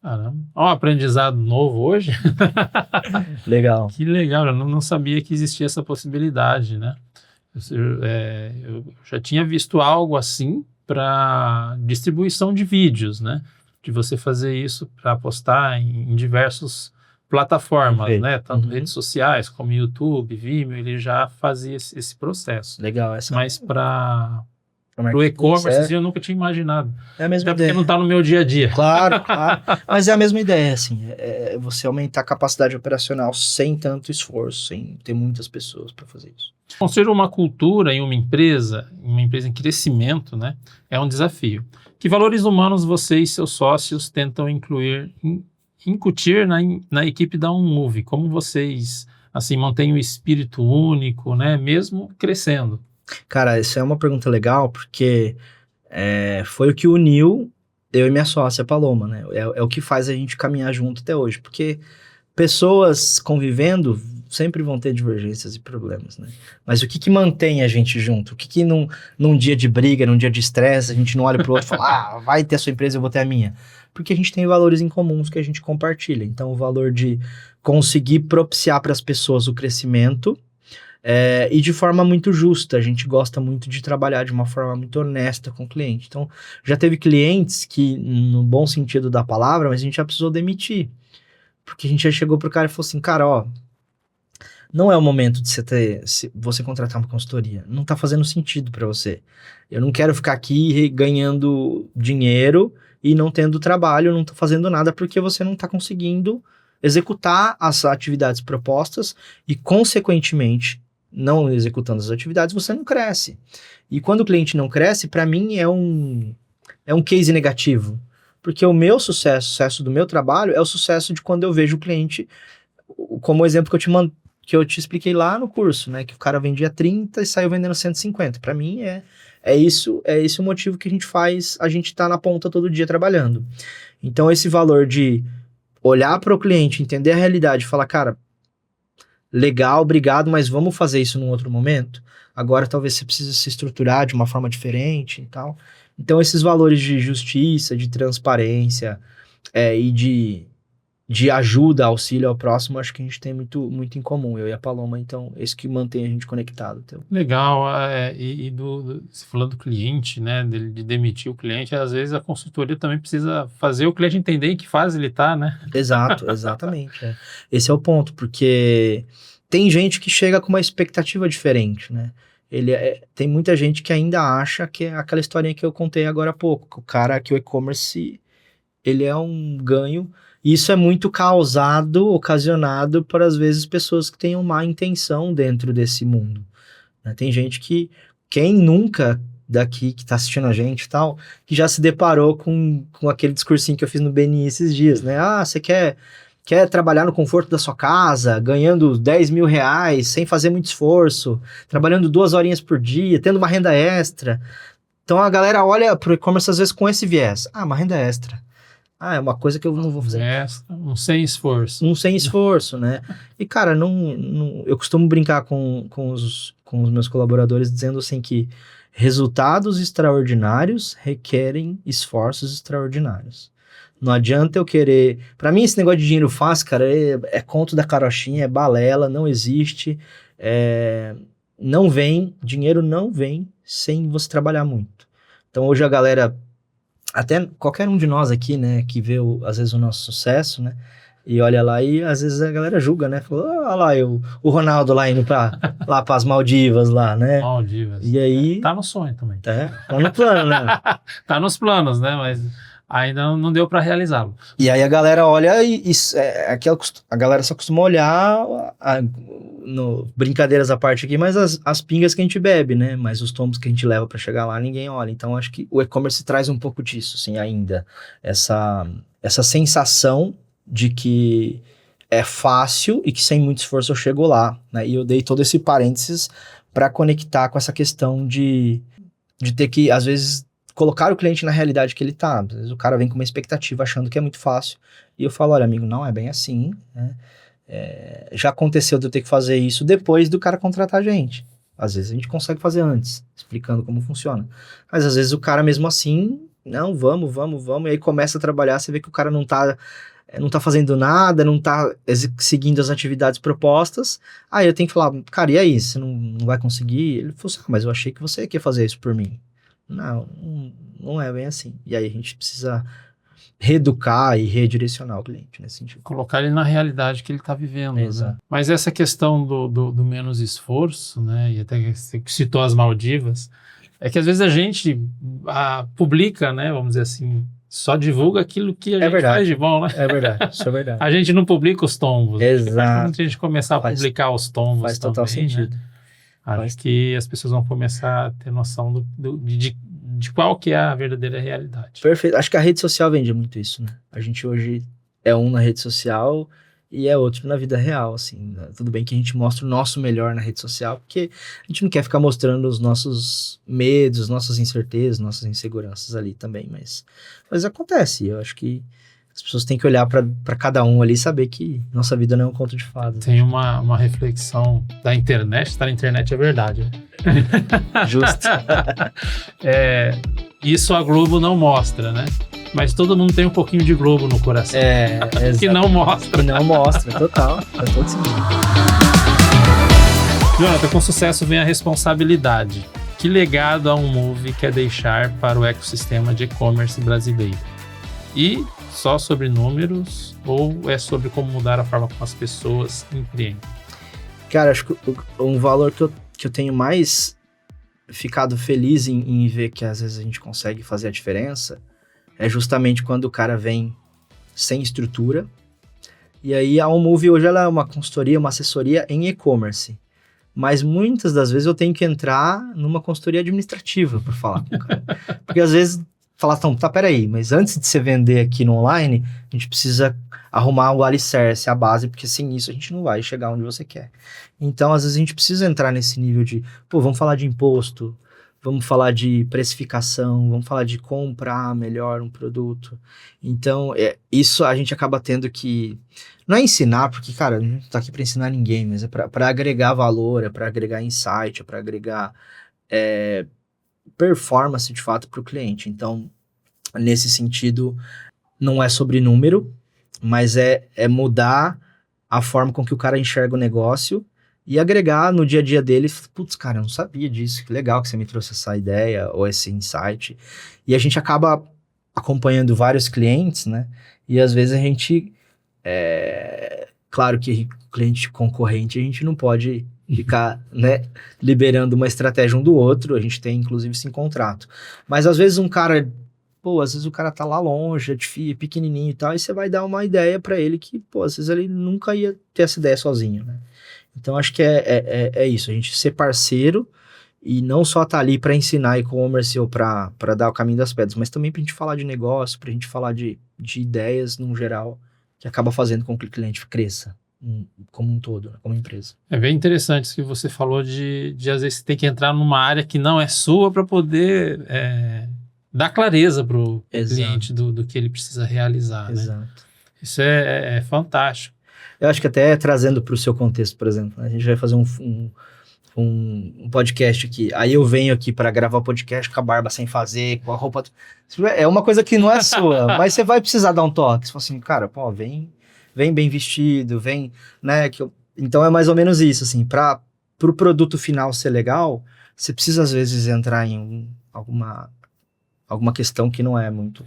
Caramba. Ó, um aprendizado novo hoje. Legal. Que legal, eu não sabia que existia essa possibilidade, né? Eu já tinha visto algo assim para distribuição de vídeos, né? De você fazer isso para postar em diversas plataformas, Perfeito. né? Tanto redes sociais como YouTube, Vimeo, ele já fazia esse processo. Legal. Mas para o e-commerce eu nunca tinha imaginado. É a mesma Até ideia. porque não está no meu dia a dia. Claro. Mas é a mesma ideia, assim. É você aumentar a capacidade operacional sem tanto esforço, sem ter muitas pessoas para fazer isso. Construir uma cultura em uma empresa em crescimento, né, é um desafio. Que valores humanos você e seus sócios tentam incutir na equipe da OnMove? Como vocês assim mantêm o espírito único, né, mesmo crescendo? Cara, isso é uma pergunta legal, porque foi o que uniu eu e minha sócia, Paloma, né? É o que faz a gente caminhar junto até hoje, porque pessoas convivendo sempre vão ter divergências e problemas, né? Mas o que mantém a gente junto? O que num dia de briga, num dia de estresse, a gente não olha pro outro e fala, vai ter a sua empresa, eu vou ter a minha. Porque a gente tem valores em comuns que a gente compartilha. Então, o valor de conseguir propiciar para as pessoas o crescimento e de forma muito justa. A gente gosta muito de trabalhar de uma forma muito honesta com o cliente. Então, já teve clientes que, no bom sentido da palavra, mas a gente já precisou demitir. Porque a gente já chegou pro cara e falou assim, cara, ó, não é o momento de você contratar uma consultoria. Não tá fazendo sentido para você. Eu não quero ficar aqui ganhando dinheiro e não tendo trabalho, não tô fazendo nada porque você não tá conseguindo executar as atividades propostas e, consequentemente, não executando as atividades, você não cresce. E quando o cliente não cresce, para mim é um case negativo. Porque o meu sucesso, o sucesso do meu trabalho, é o sucesso de quando eu vejo o cliente, como o exemplo que eu te expliquei lá no curso, né? Que o cara vendia 30 e saiu vendendo 150. Para mim, é esse o motivo que a gente tá na ponta todo dia trabalhando. Então, esse valor de olhar para o cliente, entender a realidade e falar, cara, legal, obrigado, mas vamos fazer isso num outro momento? Agora talvez você precise se estruturar de uma forma diferente e tal. Então, esses valores de justiça, de transparência e de ajuda, auxílio ao próximo, acho que a gente tem muito, muito em comum, eu e a Paloma. Então, isso que mantém a gente conectado. Então. Legal. Você falando do cliente, né, de demitir o cliente, às vezes a consultoria também precisa fazer o cliente entender em que fase ele está, né? Exato, exatamente. Esse é o ponto, porque tem gente que chega com uma expectativa diferente, né? Tem muita gente que ainda acha que é aquela historinha que eu contei agora há pouco, que o e-commerce, ele é um ganho, e isso é muito ocasionado por, às vezes, pessoas que têm uma má intenção dentro desse mundo, né? Tem gente quem nunca daqui, que tá assistindo a gente e tal, que já se deparou com aquele discursinho que eu fiz no BNI esses dias, né? Você quer trabalhar no conforto da sua casa, ganhando 10 mil reais, sem fazer muito esforço, trabalhando 2 horinhas por dia, tendo uma renda extra. Então a galera olha pro e-commerce às vezes com esse viés. Uma renda extra. É uma coisa que eu não vou fazer. Um sem esforço. Um sem esforço, né? E, cara, eu costumo brincar com os meus colaboradores dizendo assim que resultados extraordinários requerem esforços extraordinários. Não adianta eu querer... Pra mim, esse negócio de dinheiro fácil, cara, é conto da carochinha, é balela, não existe. Dinheiro não vem sem você trabalhar muito. Então, hoje a galera, até qualquer um de nós aqui, né, que vê, às vezes, o nosso sucesso, né, e olha lá e, às vezes, a galera julga, né, fala, olha lá, o Ronaldo lá indo lá pras Maldivas lá, né. Maldivas. E aí... Tá no sonho também. Tá no plano, né. Tá nos planos, né, mas... ainda não deu para realizá-lo. E aí a galera olha a galera só costuma olhar, brincadeiras à parte aqui, mas as pingas que a gente bebe, né? Mas os tombos que a gente leva para chegar lá, ninguém olha. Então acho que o e-commerce traz um pouco disso, assim, ainda. Essa sensação de que é fácil e que sem muito esforço eu chego lá, né? E eu dei todo esse parênteses para conectar com essa questão de ter que, às vezes, colocar o cliente na realidade que ele tá. Às vezes o cara vem com uma expectativa achando que é muito fácil. E eu falo, olha, amigo, não é bem assim, né? Já aconteceu de eu ter que fazer isso depois do cara contratar a gente. Às vezes a gente consegue fazer antes, explicando como funciona. Mas às vezes o cara mesmo assim, não, vamos. E aí começa a trabalhar, você vê que o cara não tá fazendo nada, não tá seguindo as atividades propostas. Aí eu tenho que falar, cara, e aí, você não vai conseguir? Ele falou assim, mas eu achei que você quer fazer isso por mim. Não é bem assim. E aí a gente precisa reeducar e redirecionar o cliente nesse sentido. Colocar ele na realidade que ele está vivendo. Exato. Né? Mas essa questão do menos esforço, né? E até que citou as Maldivas, é que às vezes a gente publica, né? Vamos dizer assim, só divulga aquilo que a gente faz de bom, né? É verdade, isso é verdade. A gente não publica os tombos. Exato. Quando a gente começar a publicar os tombos faz total também, sentido. Né? Acho que as pessoas vão começar a ter noção de qual que é a verdadeira realidade. Perfeito. Acho que a rede social vende muito isso, né? A gente hoje é um na rede social e é outro na vida real, assim. Né? Tudo bem que a gente mostra o nosso melhor na rede social, porque a gente não quer ficar mostrando os nossos medos, nossas incertezas, nossas inseguranças ali também, mas acontece. Eu acho que as pessoas têm que olhar para cada um ali e saber que nossa vida não é um conto de fadas. Tem uma reflexão da internet, estar na internet é verdade. Justo. Isso a Globo não mostra, né? Mas todo mundo tem um pouquinho de Globo no coração. Que não mostra. Que não mostra, total. Faz todo sentido. Jonathan, com sucesso vem a responsabilidade. Que legado a Move quer deixar para o ecossistema de e-commerce brasileiro? E só sobre números ou é sobre como mudar a forma como as pessoas empreendem? Cara, acho que um valor que eu tenho mais ficado feliz em ver que às vezes a gente consegue fazer a diferença é justamente quando o cara vem sem estrutura. E aí a OnMove hoje ela é uma consultoria, uma assessoria em e-commerce. Mas muitas das vezes eu tenho que entrar numa consultoria administrativa para falar com o cara. Porque às vezes falar, tá, peraí, mas antes de você vender aqui no online, a gente precisa arrumar o alicerce, a base, porque sem isso a gente não vai chegar onde você quer. Então, às vezes a gente precisa entrar nesse nível de, vamos falar de imposto, vamos falar de precificação, vamos falar de comprar melhor um produto. Então, isso a gente acaba tendo que, não é ensinar, porque, cara, não tá aqui para ensinar ninguém, mas é para agregar valor, é para agregar insight, é para agregar performance de fato para o cliente. Então, nesse sentido, não é sobre número, mas é mudar a forma com que o cara enxerga o negócio e agregar no dia a dia dele. Putz, cara, eu não sabia disso, que legal que você me trouxe essa ideia ou esse insight. E a gente acaba acompanhando vários clientes, né? E às vezes a gente, claro que cliente concorrente a gente não pode ficar, né, liberando uma estratégia um do outro, a gente tem inclusive isso em contrato. Mas às vezes às vezes o cara tá lá longe, é pequenininho e tal, e você vai dar uma ideia pra ele que, às vezes ele nunca ia ter essa ideia sozinho, né? Então acho que é isso, a gente ser parceiro e não só tá ali pra ensinar e-commerce ou pra dar o caminho das pedras, mas também pra gente falar de negócio, pra gente falar de ideias num geral, que acaba fazendo com que o cliente cresça. Como um todo, como empresa. É bem interessante isso que você falou de às vezes você ter que entrar numa área que não é sua para poder dar clareza para o cliente do que ele precisa realizar. Exato. Né? Isso é fantástico. Eu acho que até trazendo para o seu contexto, por exemplo, a gente vai fazer um podcast aqui, aí eu venho aqui para gravar o podcast com a barba sem fazer, com a roupa... É uma coisa que não é sua, mas você vai precisar dar um toque. Você fala assim, cara, vem bem vestido, né? Então é mais ou menos isso, assim, para o produto final ser legal, você precisa às vezes entrar em alguma questão que não é muito...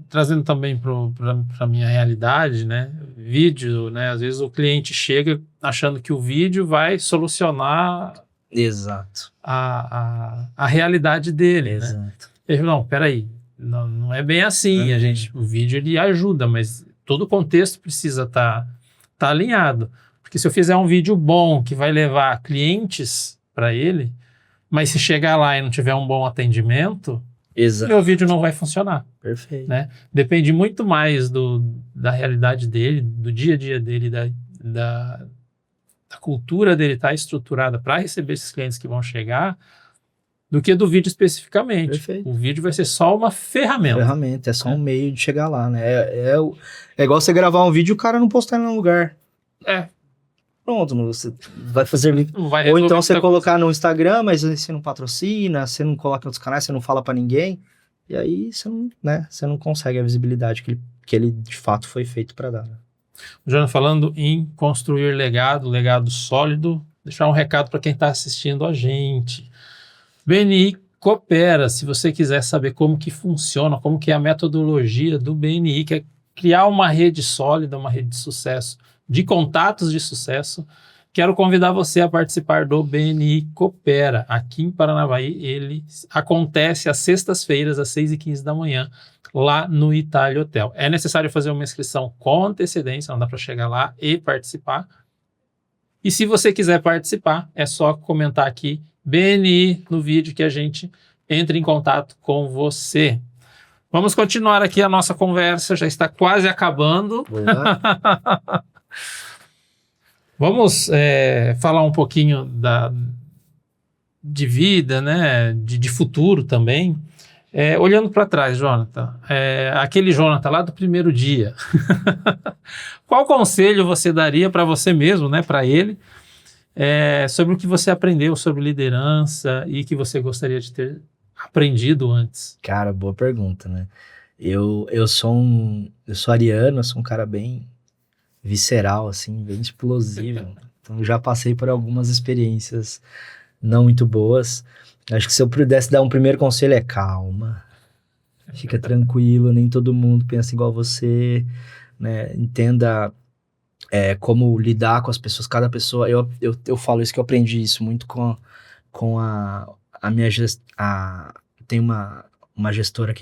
Trazendo também para a minha realidade, né? Vídeo, né? Às vezes o cliente chega achando que o vídeo vai solucionar Exato. a realidade dele, Exato. Né? Ele fala, não, peraí, não é bem assim. O vídeo ele ajuda, mas todo o contexto precisa tá alinhado. Porque se eu fizer um vídeo bom que vai levar clientes para ele, mas se chegar lá e não tiver um bom atendimento, meu vídeo não vai funcionar. Perfeito. Né? Depende muito mais da realidade dele, do dia a dia dele, da cultura dele estar estruturada para receber esses clientes que vão chegar, do que do vídeo especificamente. Perfeito. O vídeo vai ser só uma ferramenta. É só um meio de chegar lá, né? É igual você gravar um vídeo e o cara não postar em nenhum lugar. Pronto, você vai fazer... Ou então você colocar no Instagram, mas você não patrocina, você não coloca em outros canais, você não fala pra ninguém. E aí você não consegue a visibilidade que ele de fato foi feito para dar. Jonas, falando em construir legado sólido, deixar um recado para quem está assistindo a gente. BNI Coopera, se você quiser saber como que funciona, como que é a metodologia do BNI, que é criar uma rede sólida, uma rede de sucesso, de contatos de sucesso, quero convidar você a participar do BNI Coopera. Aqui em Paranavaí, ele acontece às sextas-feiras, às 6h15 da manhã, lá no Itália Hotel. É necessário fazer uma inscrição com antecedência, não dá para chegar lá e participar. E se você quiser participar, é só comentar aqui BNI no vídeo que a gente entra em contato com você. Vamos continuar aqui a nossa conversa, já está quase acabando. Vamos falar um pouquinho de vida, né? De futuro também. Olhando para trás, Jonathan, aquele Jonathan lá do primeiro dia, qual conselho você daria para você mesmo, né, para ele, sobre o que você aprendeu sobre liderança e que você gostaria de ter aprendido antes? Cara, boa pergunta, né? Eu sou ariano, eu sou um cara bem visceral, assim, bem explosivo. Então já passei por algumas experiências não muito boas. Acho que se eu pudesse dar um primeiro conselho calma, fica tranquilo, nem todo mundo pensa igual você, né? Entenda como lidar com as pessoas, cada pessoa. Eu falo isso, que eu aprendi isso muito com a minha tem uma gestora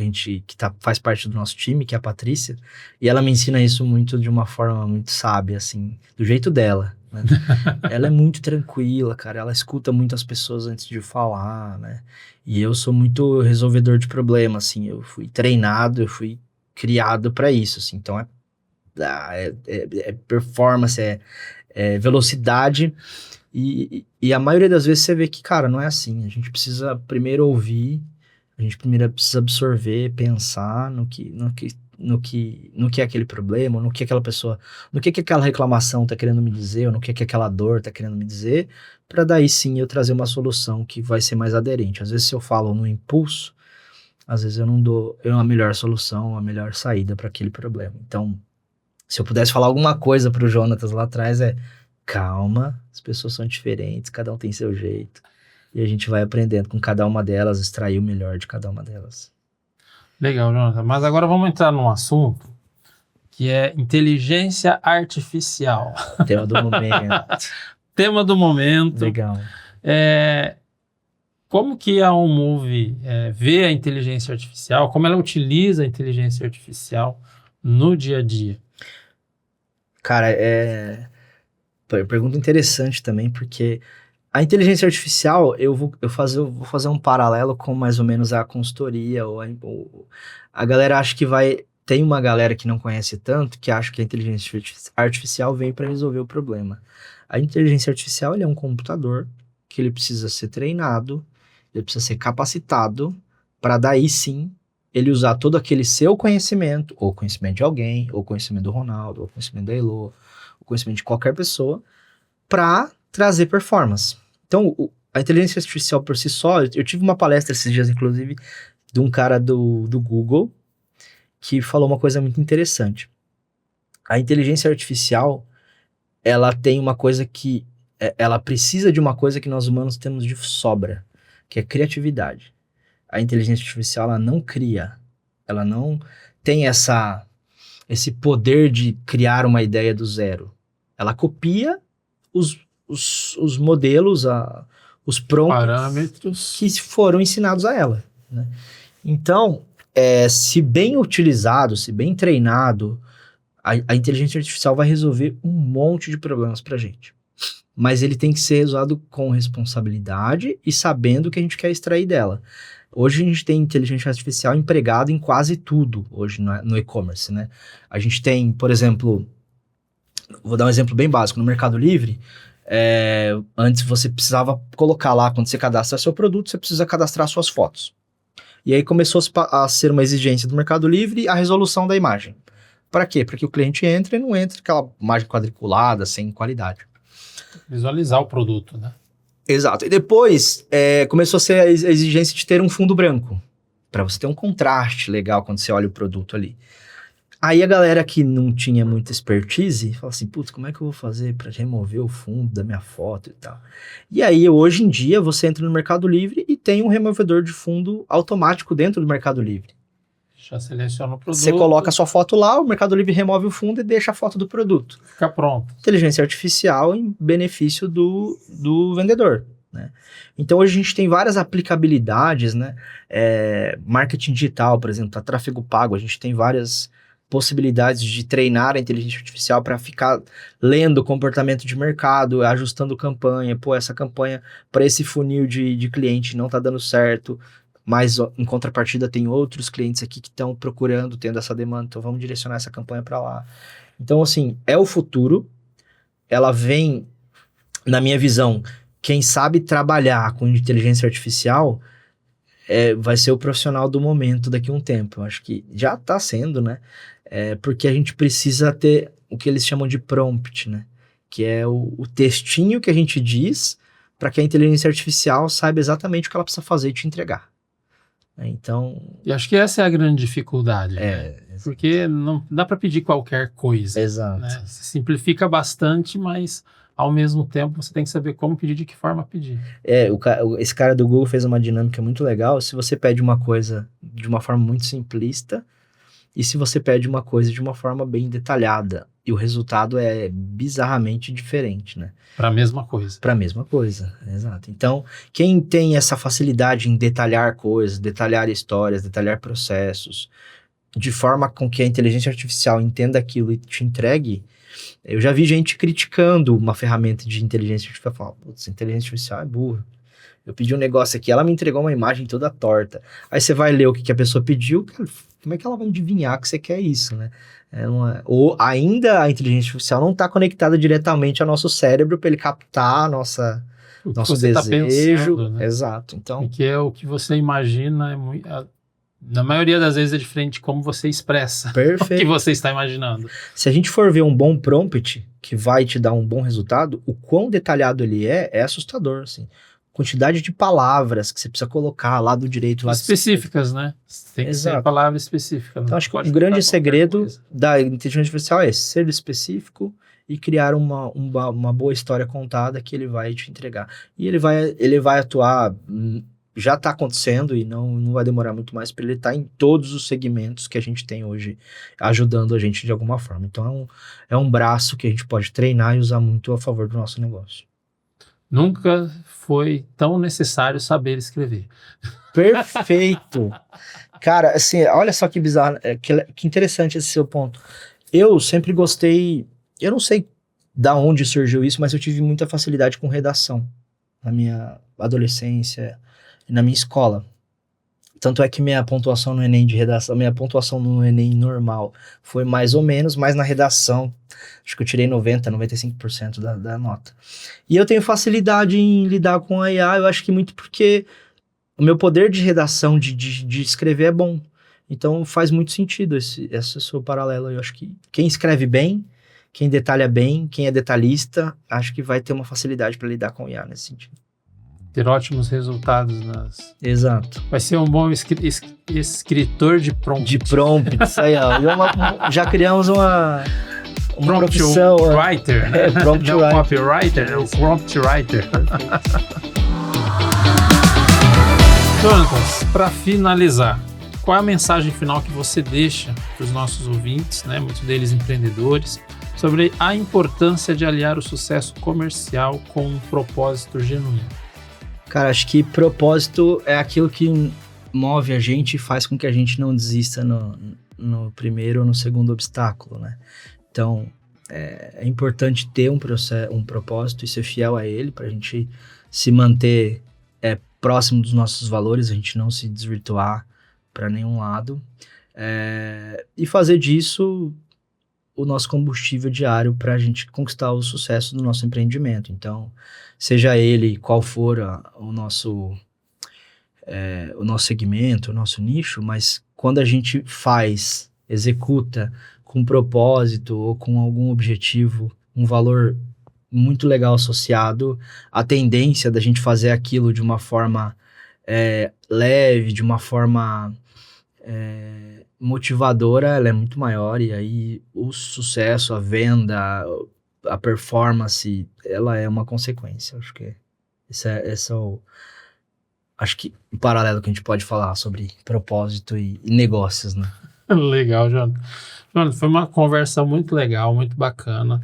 faz parte do nosso time, que é a Patrícia, e ela me ensina isso muito de uma forma muito sábia, assim, do jeito dela, né? Ela é muito tranquila, cara, ela escuta muito as pessoas antes de falar, né? E eu sou muito resolvedor de problemas, assim, eu fui treinado, eu fui criado para isso, assim, então é performance, é velocidade, e a maioria das vezes você vê que, cara, não é assim, a gente precisa primeiro ouvir, a gente primeiro precisa absorver, pensar no que é aquele problema, no que aquela pessoa, no que aquela reclamação tá querendo me dizer, ou no que aquela dor tá querendo me dizer, para daí sim eu trazer uma solução que vai ser mais aderente. Às vezes se eu falo no impulso, às vezes eu não dou a melhor solução, a melhor saída para aquele problema. Então, se eu pudesse falar alguma coisa pro Jonatas lá atrás calma, as pessoas são diferentes, cada um tem seu jeito. E a gente vai aprendendo com cada uma delas, extrair o melhor de cada uma delas. Legal, Jonathan. Mas agora vamos entrar num assunto que é inteligência artificial. Tema do momento. Tema do momento. Legal. Como que a OnMove vê a inteligência artificial, como ela utiliza a inteligência artificial no dia a dia? Cara, pergunta interessante também, porque a inteligência artificial, eu vou fazer um paralelo com mais ou menos a consultoria, ou a galera acha que tem uma galera que não conhece tanto, que acha que a inteligência artificial vem para resolver o problema. A inteligência artificial, ele é um computador que ele precisa ser treinado, ele precisa ser capacitado, para daí sim ele usar todo aquele seu conhecimento, ou conhecimento de alguém, ou conhecimento do Ronaldo, ou conhecimento da Elô, ou conhecimento de qualquer pessoa, para trazer performance. Então, a inteligência artificial por si só, eu tive uma palestra esses dias, inclusive, de um cara do Google, que falou uma coisa muito interessante. A inteligência artificial, ela tem uma coisa que, ela precisa de uma coisa que nós humanos temos de sobra, que é criatividade. A inteligência artificial, ela não cria, ela não tem esse poder de criar uma ideia do zero. Ela copia os modelos, os prompts, parâmetros que foram ensinados a ela, né? Então, se bem utilizado, se bem treinado, a inteligência artificial vai resolver um monte de problemas pra gente. Mas ele tem que ser usado com responsabilidade e sabendo o que a gente quer extrair dela. Hoje a gente tem inteligência artificial empregada em quase tudo, hoje no e-commerce, né? A gente tem, por exemplo, vou dar um exemplo bem básico, no Mercado Livre, antes você precisava colocar lá, quando você cadastra seu produto, você precisa cadastrar suas fotos. E aí começou a ser uma exigência do Mercado Livre a resolução da imagem. Para quê? Para que o cliente entre e não entre aquela imagem quadriculada, sem qualidade. Visualizar o produto, né? Exato. E depois começou a ser a exigência de ter um fundo branco, para você ter um contraste legal quando você olha o produto ali. Aí a galera que não tinha muita expertise, fala assim, putz, como é que eu vou fazer para remover o fundo da minha foto e tal? E aí, hoje em dia, você entra no Mercado Livre e tem um removedor de fundo automático dentro do Mercado Livre. Já seleciona o produto. Você coloca a sua foto lá, o Mercado Livre remove o fundo e deixa a foto do produto. Fica pronto. Inteligência artificial em benefício do vendedor, né? Então, hoje a gente tem várias aplicabilidades, né? Marketing digital, por exemplo, para tráfego pago, a gente tem várias possibilidades de treinar a inteligência artificial para ficar lendo o comportamento de mercado, ajustando campanha. Pô, essa campanha para esse funil de cliente não está dando certo, mas em contrapartida tem outros clientes aqui que estão procurando, tendo essa demanda, então vamos direcionar essa campanha para lá. Então, assim, é o futuro, ela vem, na minha visão, quem sabe trabalhar com inteligência artificial vai ser o profissional do momento daqui a um tempo. Eu acho que já está sendo, né? Porque a gente precisa ter o que eles chamam de prompt, né? Que é o textinho que a gente diz para que a inteligência artificial saiba exatamente o que ela precisa fazer e te entregar. Então... E acho que essa é a grande dificuldade, né? Porque não dá para pedir qualquer coisa. Exato. Né? Se simplifica bastante, mas ao mesmo tempo você tem que saber como pedir, de que forma pedir. Esse cara do Google fez uma dinâmica muito legal. Se você pede uma coisa de uma forma muito simplista e se você pede uma coisa de uma forma bem detalhada, e o resultado é bizarramente diferente, né? Para a mesma coisa. Para a mesma coisa, exato. Então, quem tem essa facilidade em detalhar coisas, detalhar histórias, detalhar processos, de forma com que a inteligência artificial entenda aquilo e te entregue, eu já vi gente criticando uma ferramenta de inteligência artificial, falando, putz, inteligência artificial é burra. Eu pedi um negócio aqui, ela me entregou uma imagem toda torta. Aí você vai ler o que a pessoa pediu, como é que ela vai adivinhar que você quer isso, né? Ou ainda a inteligência artificial não está conectada diretamente ao nosso cérebro para ele captar nosso desejo. Tá pensando, né? Exato. Então, porque o que você imagina na maioria das vezes é diferente de como você expressa perfeito. o que você está imaginando. Se a gente for ver um bom prompt que vai te dar um bom resultado, o quão detalhado ele é assustador, assim. Quantidade de palavras que você precisa colocar lá do direito. Lá específicas, né? Tem que ser palavra específica. Então, acho que o grande segredo da inteligência artificial é ser específico e criar uma boa história contada que ele vai te entregar. E ele vai atuar, já está acontecendo e não vai demorar muito mais para ele estar em todos os segmentos que a gente tem hoje, ajudando a gente de alguma forma. Então, é um braço que a gente pode treinar e usar muito a favor do nosso negócio. Nunca foi tão necessário saber escrever. Perfeito! Cara, assim, olha só que bizarro, que interessante esse seu ponto. Eu sempre gostei, eu não sei da onde surgiu isso, mas eu tive muita facilidade com redação na minha adolescência e na minha escola. Tanto é que minha pontuação no Enem de redação, minha pontuação no Enem normal foi mais ou menos, mas na redação, acho que eu tirei 95% da nota. E eu tenho facilidade em lidar com a IA, eu acho que muito porque o meu poder de redação, de escrever é bom. Então faz muito sentido esse seu paralelo. Eu acho que quem escreve bem, quem detalha bem, quem é detalhista, acho que vai ter uma facilidade para lidar com a IA nesse sentido. Ter ótimos resultados Exato. Vai ser um bom escritor de prompt. De prompts, aí ó. Já criamos uma prompt profissão. Writer. Prompt não writer. Copywriter, é o prompt writer. Jonatas, para finalizar, qual é a mensagem final que você deixa para os nossos ouvintes, né, muitos deles empreendedores, sobre a importância de aliar o sucesso comercial com um propósito genuíno? Cara, acho que propósito é aquilo que move a gente e faz com que a gente não desista no primeiro ou no segundo obstáculo, né? Então, é importante ter um propósito e ser fiel a ele para a gente se manter próximo dos nossos valores, a gente não se desvirtuar para nenhum lado, e fazer disso o nosso combustível diário para a gente conquistar o sucesso do nosso empreendimento. Então, seja ele qual for o nosso segmento, o nosso nicho, mas quando a gente executa com propósito ou com algum objetivo, um valor muito legal associado, a tendência da gente fazer aquilo de uma forma leve, de uma forma motivadora, ela é muito maior, e aí o sucesso, a venda, a performance, ela é uma consequência. Acho que esse é acho que o paralelo que a gente pode falar sobre propósito e negócios, né? Legal, Jonathan. Jonathan, foi uma conversa muito legal, muito bacana.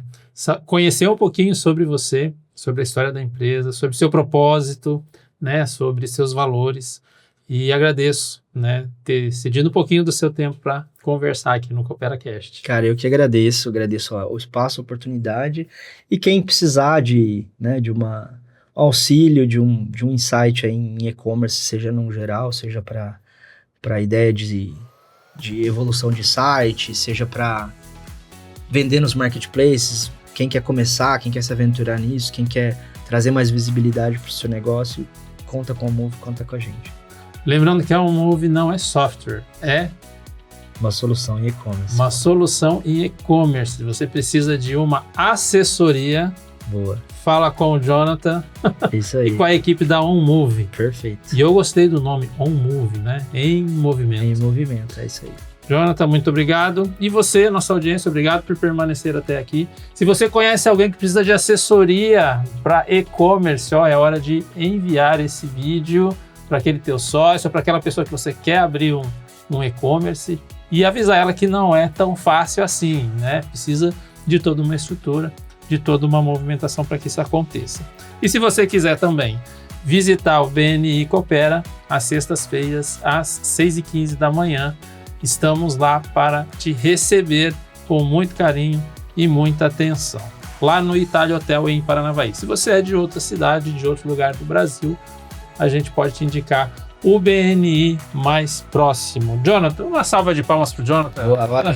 Conhecer um pouquinho sobre você, sobre a história da empresa, sobre seu propósito, né, sobre seus valores. E agradeço, né, ter cedido um pouquinho do seu tempo para conversar aqui no CooperaCast. Cara, eu que agradeço o espaço, a oportunidade. E quem precisar de auxílio, de um insight aí em e-commerce, seja no geral, seja para a ideia de evolução de site, seja para vender nos marketplaces, quem quer começar, quem quer se aventurar nisso, quem quer trazer mais visibilidade para o seu negócio, conta com a Move, conta com a gente. Lembrando que a Move não é software, é uma solução em e-commerce. Uma solução em e-commerce. Você precisa de uma assessoria. Boa. Fala com o Jonathan. Isso aí. E com a equipe da OnMove. Perfeito. E eu gostei do nome OnMove, né? Em movimento. Em movimento, é isso aí. Jonathan, muito obrigado. E você, nossa audiência, obrigado por permanecer até aqui. Se você conhece alguém que precisa de assessoria para e-commerce, é hora de enviar esse vídeo para aquele teu sócio, para aquela pessoa que você quer abrir um e-commerce, e avisar ela que não é tão fácil assim, né? Precisa de toda uma estrutura, de toda uma movimentação para que isso aconteça. E se você quiser também visitar o BNI Coopera, às sextas-feiras, às 6h15 da manhã, estamos lá para te receber com muito carinho e muita atenção, lá no Itália Hotel em Paranavaí. Se você é de outra cidade, de outro lugar do Brasil, a gente pode te indicar o BNI mais próximo. Jonathan, uma salva de palmas para o Jonathan. Boa, valeu.